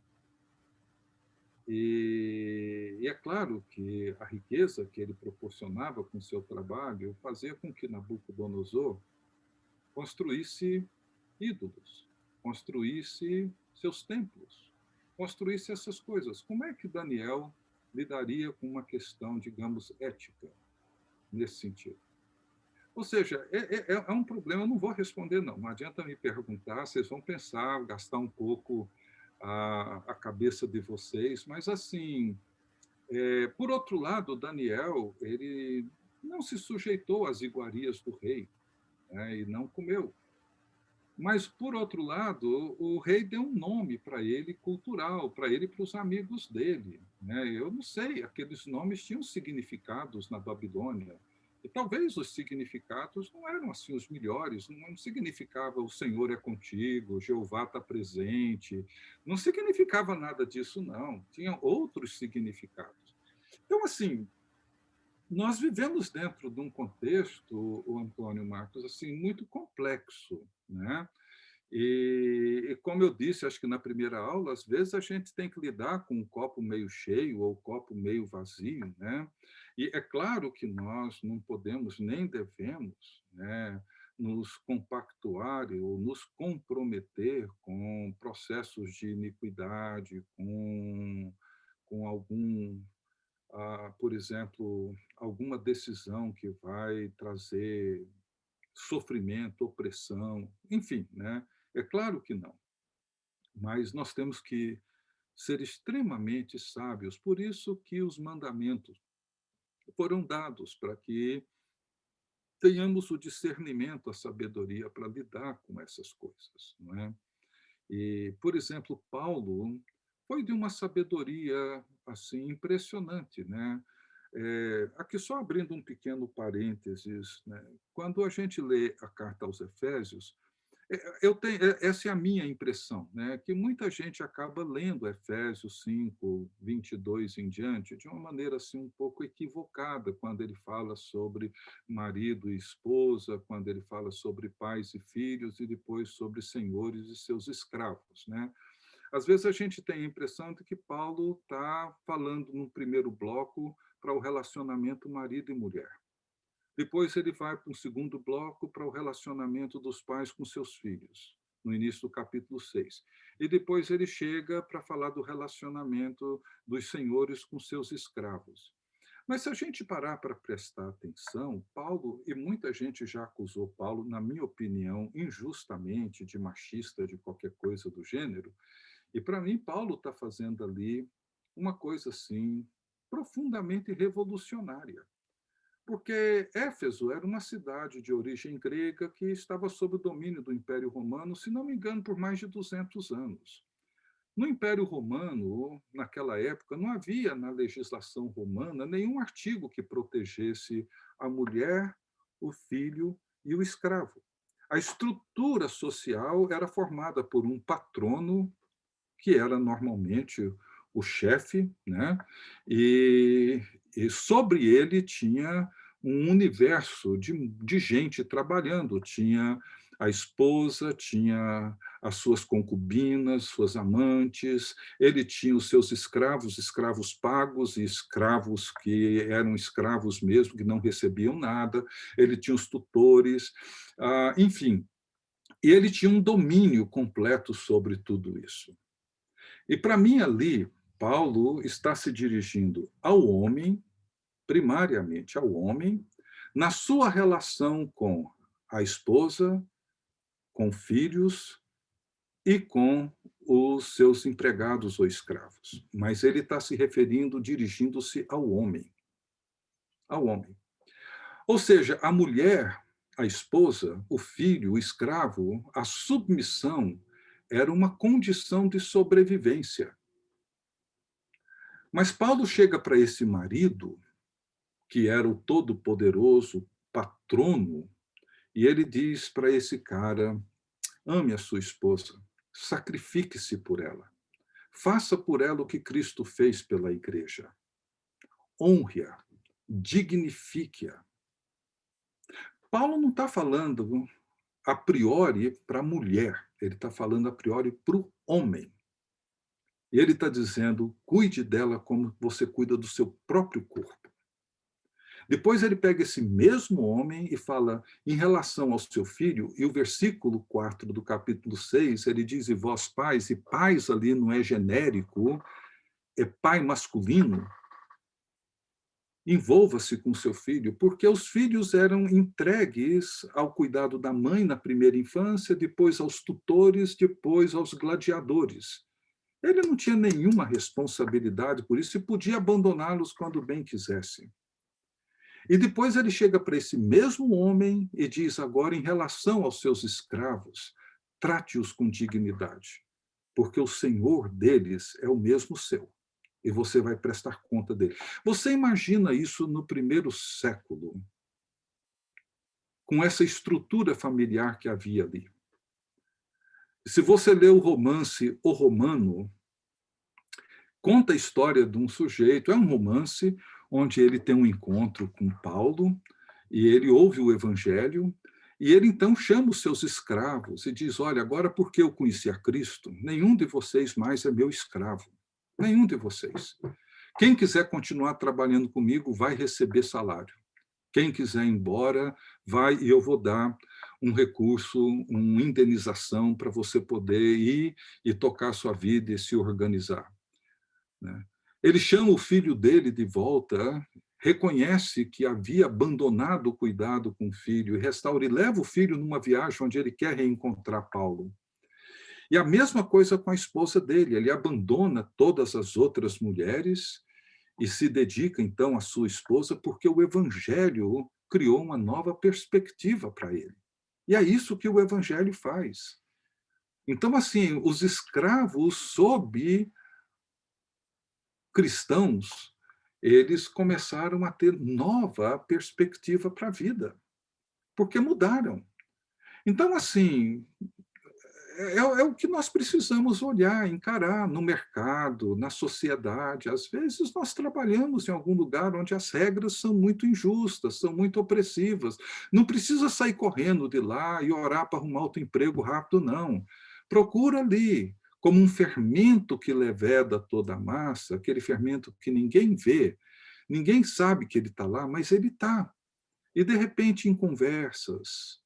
E é claro que a riqueza que ele proporcionava com seu trabalho fazia com que Nabucodonosor construísse ídolos, construísse seus templos, construísse essas coisas. Como é que Daniel lidaria com uma questão, digamos, ética, nesse sentido? Ou seja, é um problema, eu não vou responder, não adianta me perguntar, vocês vão pensar, gastar um pouco a cabeça de vocês, mas, assim, por outro lado, Daniel, ele não se sujeitou às iguarias do rei, né, e não comeu. Mas, por outro lado, o rei deu um nome para ele cultural, para ele e para os amigos dele, né? Eu não sei, aqueles nomes tinham significados na Babilônia, e talvez os significados não eram assim os melhores, não significava o Senhor é contigo, Jeová está presente, não significava nada disso, não. Tinham outros significados. Então, assim, nós vivemos dentro de um contexto, o Antônio Marcos, assim, muito complexo, né? E como eu disse, acho que na primeira aula, às vezes a gente tem que lidar com um copo meio cheio ou um copo meio vazio, né? E é claro que nós não podemos nem devemos, né, nos compactuar ou nos comprometer com processos de iniquidade, com algum por exemplo, alguma decisão que vai trazer sofrimento, opressão, enfim, né? É claro que não. Mas nós temos que ser extremamente sábios, por isso que os mandamentos foram dados, para que tenhamos o discernimento, a sabedoria para lidar com essas coisas, não é? E, por exemplo, Paulo foi de uma sabedoria assim impressionante, né? Aqui só abrindo um pequeno parênteses, né? Quando a gente lê a carta aos Efésios, essa é a minha impressão, né? Que muita gente acaba lendo Efésios 5, 22 em diante de uma maneira assim um pouco equivocada, quando ele fala sobre marido e esposa, quando ele fala sobre pais e filhos e depois sobre senhores e seus escravos, né? Às vezes a gente tem a impressão de que Paulo está falando no primeiro bloco para o relacionamento marido e mulher. Depois ele vai para um segundo bloco para o relacionamento dos pais com seus filhos, no início do capítulo 6. E depois ele chega para falar do relacionamento dos senhores com seus escravos. Mas se a gente parar para prestar atenção, Paulo, e muita gente já acusou Paulo, na minha opinião, injustamente, de machista, de qualquer coisa do gênero, e para mim Paulo está fazendo ali uma coisa assim profundamente revolucionária. Porque Éfeso era uma cidade de origem grega que estava sob o domínio do Império Romano, se não me engano, por mais de 200 anos. No Império Romano, naquela época, não havia na legislação romana nenhum artigo que protegesse a mulher, o filho e o escravo. A estrutura social era formada por um patrono, que era normalmente o chefe, né? E sobre ele tinha um universo de gente trabalhando. Tinha a esposa, tinha as suas concubinas, suas amantes, ele tinha os seus escravos, escravos pagos e escravos que eram escravos mesmo, que não recebiam nada, ele tinha os tutores, enfim, e ele tinha um domínio completo sobre tudo isso. E, para mim, ali, Paulo está se dirigindo ao homem, primariamente ao homem, na sua relação com a esposa, com filhos e com os seus empregados ou escravos. Mas ele está se referindo, dirigindo-se ao homem. Ao homem. Ou seja, a mulher, a esposa, o filho, o escravo, a submissão era uma condição de sobrevivência. Mas Paulo chega para esse marido, que era o todo-poderoso patrono, e ele diz para esse cara: ame a sua esposa, sacrifique-se por ela, faça por ela o que Cristo fez pela igreja, honre-a, dignifique-a. Paulo não está falando a priori para a mulher, ele está falando a priori para o homem. E ele está dizendo: cuide dela como você cuida do seu próprio corpo. Depois ele pega esse mesmo homem e fala em relação ao seu filho, e o versículo 4 do capítulo 6, ele diz: e vós pais, e pais ali não é genérico, é pai masculino, envolva-se com seu filho, porque os filhos eram entregues ao cuidado da mãe na primeira infância, depois aos tutores, depois aos gladiadores. Ele não tinha nenhuma responsabilidade por isso e podia abandoná-los quando bem quisesse. E depois ele chega para esse mesmo homem e diz agora, em relação aos seus escravos, trate-os com dignidade, porque o Senhor deles é o mesmo seu, e você vai prestar conta dele. Você imagina isso no primeiro século, com essa estrutura familiar que havia ali. Se você lê o romance O Romano, conta a história de um sujeito, é um romance onde ele tem um encontro com Paulo, e ele ouve o evangelho, e ele então chama os seus escravos e diz: olha, agora porque eu conheci a Cristo, nenhum de vocês mais é meu escravo. Nenhum de vocês. Quem quiser continuar trabalhando comigo vai receber salário. Quem quiser ir embora, vai e eu vou dar um recurso, uma indenização para você poder ir e tocar a sua vida e se organizar. Ele chama o filho dele de volta, reconhece que havia abandonado o cuidado com o filho, e restaura e leva o filho numa viagem onde ele quer reencontrar Paulo. E a mesma coisa com a esposa dele, ele abandona todas as outras mulheres e se dedica então à sua esposa, porque o evangelho criou uma nova perspectiva para ele. E é isso que o evangelho faz. Então, assim, os escravos sob cristãos, eles começaram a ter nova perspectiva para a vida, porque mudaram. Então, assim, é o que nós precisamos olhar, encarar no mercado, na sociedade. Às vezes nós trabalhamos em algum lugar onde as regras são muito injustas, são muito opressivas. Não precisa sair correndo de lá e orar para arrumar outro emprego rápido, não. Procura ali, como um fermento que leveda toda a massa, aquele fermento que ninguém vê, ninguém sabe que ele está lá, mas ele está. E, de repente, em conversas,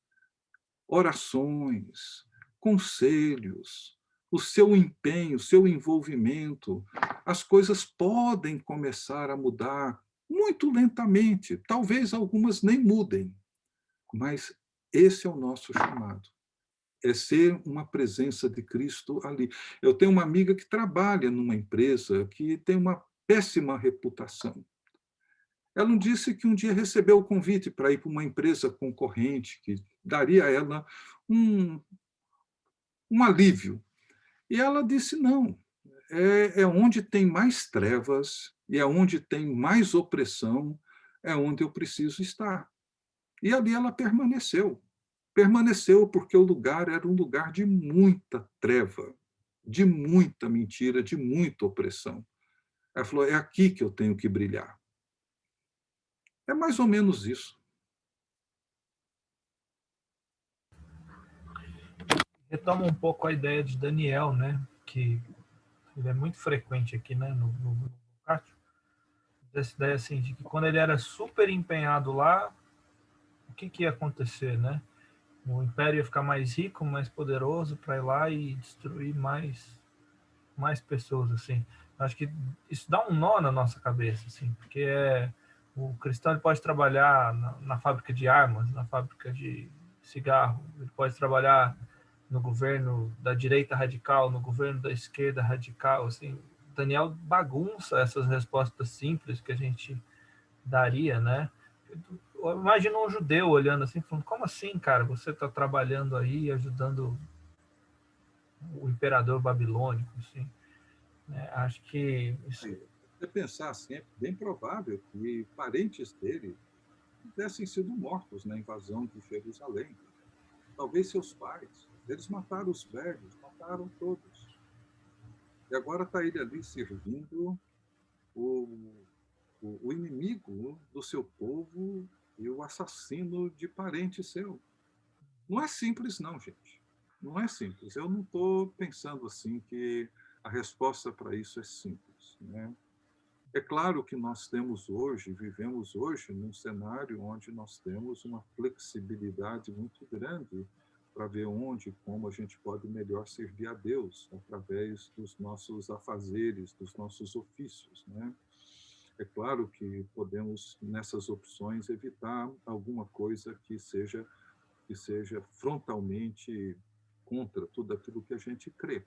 orações, conselhos, o seu empenho, o seu envolvimento, as coisas podem começar a mudar muito lentamente. Talvez algumas nem mudem, mas esse é o nosso chamado. É ser uma presença de Cristo ali. Eu tenho uma amiga que trabalha numa empresa que tem uma péssima reputação. Ela não disse que um dia recebeu o convite para ir para uma empresa concorrente, que daria a ela um alívio. E ela disse: não, é onde tem mais trevas, e é onde tem mais opressão, é onde eu preciso estar. E ali ela permaneceu. Permaneceu porque o lugar era um lugar de muita treva, de muita mentira, de muita opressão. Ela falou, é aqui que eu tenho que brilhar. É mais ou menos isso. Retoma um pouco a ideia de Daniel, né? Que ele é muito frequente aqui, né? No Cássio. Dessa ideia assim, de que quando ele era super empenhado lá, o que ia acontecer, né? O império ia ficar mais rico, mais poderoso para ir lá e destruir mais pessoas, assim. Acho que isso dá um nó na nossa cabeça, assim, porque o cristão ele pode trabalhar na fábrica de armas, na fábrica de cigarro, ele pode trabalhar no governo da direita radical, no governo da esquerda radical, assim. Daniel bagunça essas respostas simples que a gente daria, né? Imagina um judeu olhando assim, falando, como assim, cara? Você está trabalhando aí, ajudando o imperador babilônico, assim. Acho que isso... Você pensar assim, é bem provável que parentes dele tivessem sido mortos na invasão de Jerusalém. Talvez seus pais. Eles mataram os velhos, mataram todos. E agora está ele ali servindo o inimigo do seu povo e o assassino de parente seu. Não é simples, não, gente. Não é simples. Eu não estou pensando assim que a resposta para isso é simples, né? É claro que nós temos hoje, vivemos hoje num cenário onde nós temos uma flexibilidade muito grande para ver onde e como a gente pode melhor servir a Deus através dos nossos afazeres, dos nossos ofícios, né? É claro que podemos, nessas opções, evitar alguma coisa que seja frontalmente contra tudo aquilo que a gente crê.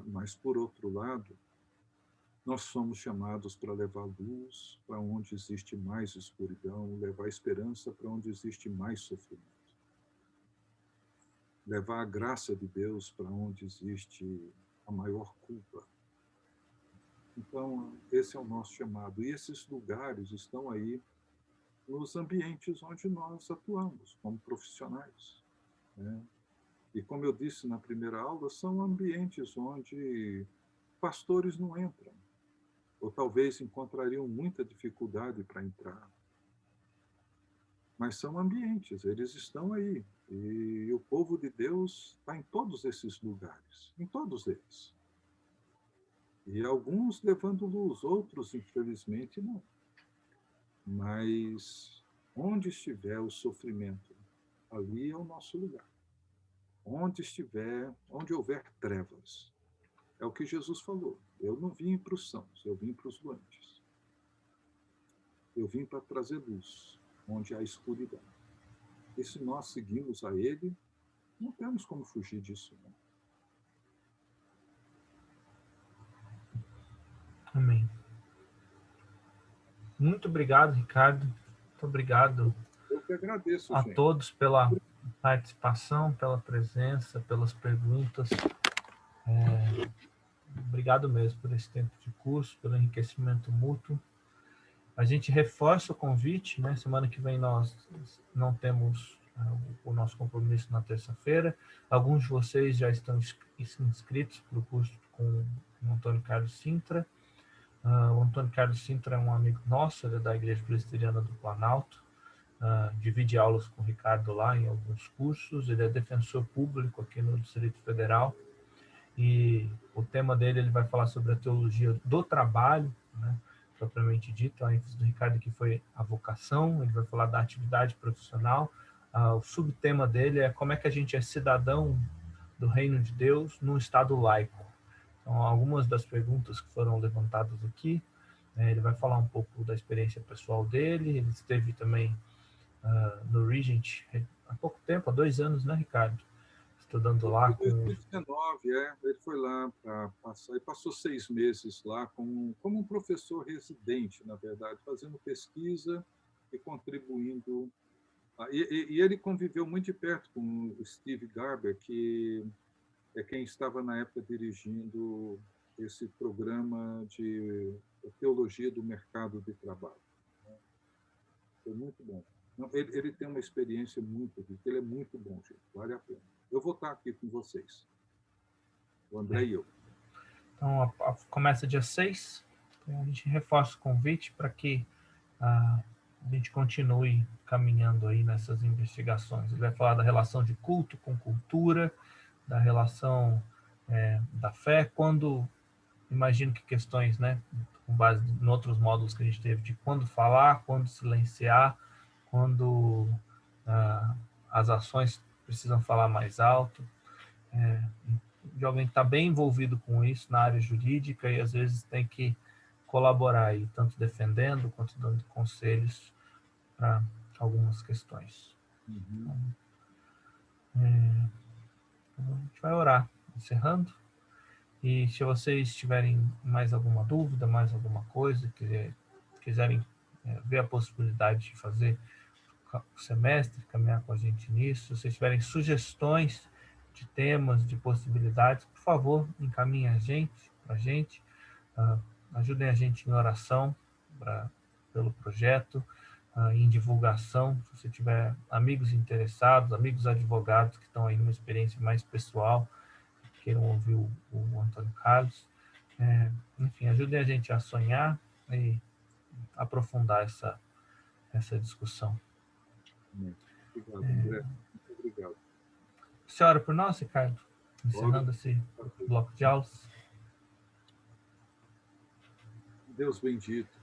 Mas, por outro lado, nós somos chamados para levar luz para onde existe mais escuridão, levar esperança para onde existe mais sofrimento. Levar a graça de Deus para onde existe a maior culpa. Então, esse é o nosso chamado. E esses lugares estão aí nos ambientes onde nós atuamos como profissionais, né? E, como eu disse na primeira aula, são ambientes onde pastores não entram, ou talvez encontrariam muita dificuldade para entrar. Mas são ambientes, eles estão aí. E o povo de Deus está em todos esses lugares, em todos eles. E alguns levando luz, outros, infelizmente, não. Mas onde estiver o sofrimento, ali é o nosso lugar. Onde houver trevas, é o que Jesus falou. Eu não vim para os sãos, eu vim para os doentes. Eu vim para trazer luz, onde há escuridão. E se nós seguimos a Ele, não temos como fugir disso, não. Amém. Muito obrigado, Ricardo. Muito obrigado Eu que agradeço, a gente. todos pela participação, pela presença, pelas perguntas. Obrigado mesmo por esse tempo de curso, pelo enriquecimento mútuo. A gente reforça o convite, né? Semana que vem nós não temos o nosso compromisso na terça-feira. Alguns de vocês já estão inscritos para o curso com o Antônio Carlos Sintra. O Antônio Carlos Sintra é um amigo nosso, ele é da Igreja Presbiteriana do Planalto. Divide aulas com o Ricardo lá em alguns cursos. Ele é defensor público aqui no Distrito Federal. E o tema dele, ele vai falar sobre a teologia do trabalho, né? Propriamente dito. A ênfase do Ricardo aqui foi a vocação. Ele vai falar da atividade profissional. O subtema dele é como é que a gente é cidadão do reino de Deus num estado laico. Então, algumas das perguntas que foram levantadas aqui, ele vai falar um pouco da experiência pessoal dele. Ele esteve também no Regent há pouco tempo, há 2 anos, né, Ricardo? Estudando lá com... Em 2019, ele foi lá para passar, e passou 6 meses lá como um professor residente, na verdade, fazendo pesquisa e contribuindo. E ele conviveu muito de perto com o Steve Garber, que é quem estava na época dirigindo esse programa de teologia do mercado de trabalho. Foi muito bom. Ele tem uma experiência muito rica, ele é muito bom, gente, vale a pena. Eu vou estar aqui com vocês. O André e eu. Então, começa dia 6. A gente reforça o convite para que a gente continue caminhando aí nessas investigações. Ele vai falar da relação de culto com cultura, da relação da fé, quando, imagino que questões, né, com base em outros módulos que a gente teve, de quando falar, quando silenciar, quando as ações precisam falar mais alto, de alguém que está bem envolvido com isso na área jurídica e às vezes tem que colaborar aí, tanto defendendo quanto dando conselhos para algumas questões. Então, a gente vai orar, encerrando. E se vocês tiverem mais alguma dúvida, mais alguma coisa, quiserem ver a possibilidade de fazer o semestre, caminhar com a gente nisso, se vocês tiverem sugestões de temas, de possibilidades, por favor, encaminhem para a gente, ajudem a gente em oração pelo projeto, em divulgação, se você tiver amigos interessados, amigos advogados que estão aí numa experiência mais pessoal, queiram ouvir o Antônio Carlos, enfim, ajudem a gente a sonhar e aprofundar essa discussão. Obrigado, André. Muito obrigado. Você ora por nós, Ricardo? Encerrando esse bloco de aulas. Deus bendito,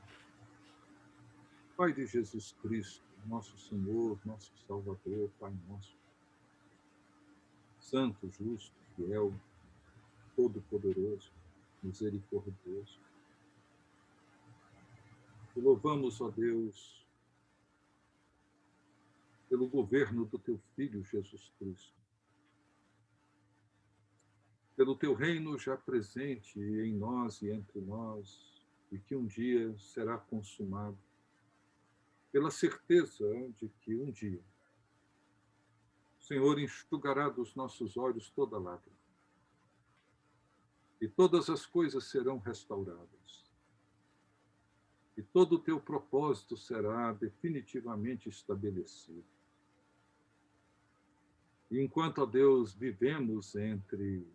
Pai de Jesus Cristo, nosso Senhor, nosso Salvador, Pai nosso, Santo, justo, fiel, todo-poderoso, misericordioso. Te louvamos, ó Deus, pelo governo do Teu Filho Jesus Cristo, pelo Teu reino já presente em nós e entre nós, e que um dia será consumado, pela certeza de que um dia o Senhor enxugará dos nossos olhos toda lágrima, e todas as coisas serão restauradas, e todo o Teu propósito será definitivamente estabelecido. E enquanto, ó Deus, vivemos entre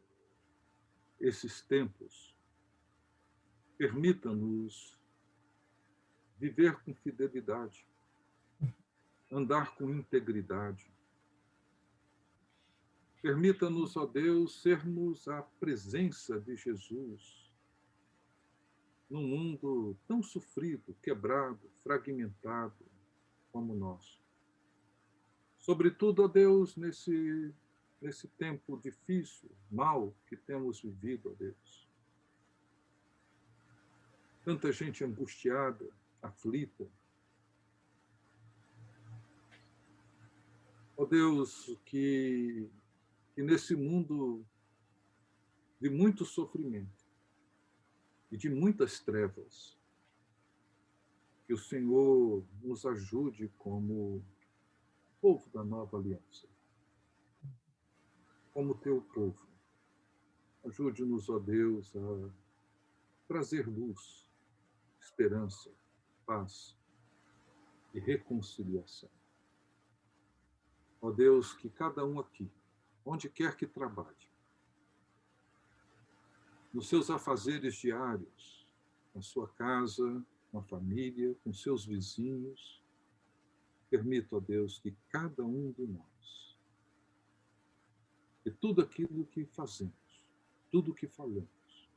esses tempos, permita-nos viver com fidelidade, andar com integridade. Permita-nos, ó Deus, sermos a presença de Jesus num mundo tão sofrido, quebrado, fragmentado como o nosso. Sobretudo, ó Deus, nesse tempo difícil, mau que temos vivido, ó Deus. Tanta gente angustiada, aflita. Ó Deus, que nesse mundo de muito sofrimento e de muitas trevas, que o Senhor nos ajude como povo da nova aliança, como teu povo. Ajude-nos, ó Deus, a trazer luz, esperança, paz e reconciliação. Ó Deus, que cada um aqui, onde quer que trabalhe, nos seus afazeres diários, na sua casa, na família, com seus vizinhos, permita, ó Deus, que cada um de nós, que tudo aquilo que fazemos, tudo que falamos,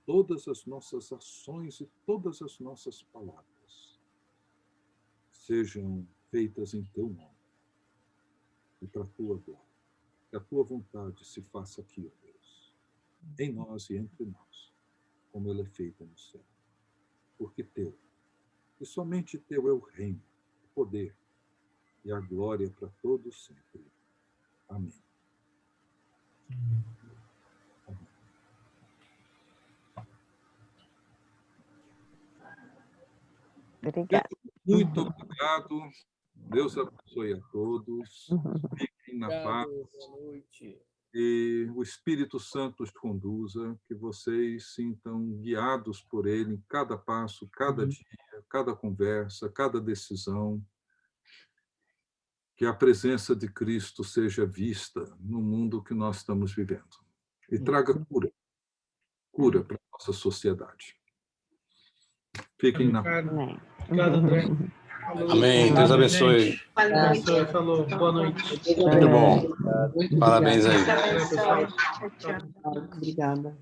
todas as nossas ações e todas as nossas palavras sejam feitas em teu nome e para a tua glória. Que a tua vontade se faça aqui, ó Deus, em nós e entre nós, como ela é feita no céu. Porque teu, e somente teu é o reino, o poder e a glória para todos sempre. Amém. Amém. Obrigada. Muito obrigado. Deus abençoe a todos. Fiquem na paz. Boa noite. E o Espírito Santo os conduza, que vocês sintam guiados por ele em cada passo, cada dia, cada conversa, cada decisão. Que a presença de Cristo seja vista no mundo que nós estamos vivendo. E traga cura cura para a nossa sociedade. Fiquem na... Amém. Obrigado, André. Falou. Amém. Deus abençoe. Gente. Deus abençoe. Falou. Boa noite. Muito bom. Parabéns aí. Deus abençoe. Pessoal. Tchau, tchau. Obrigada.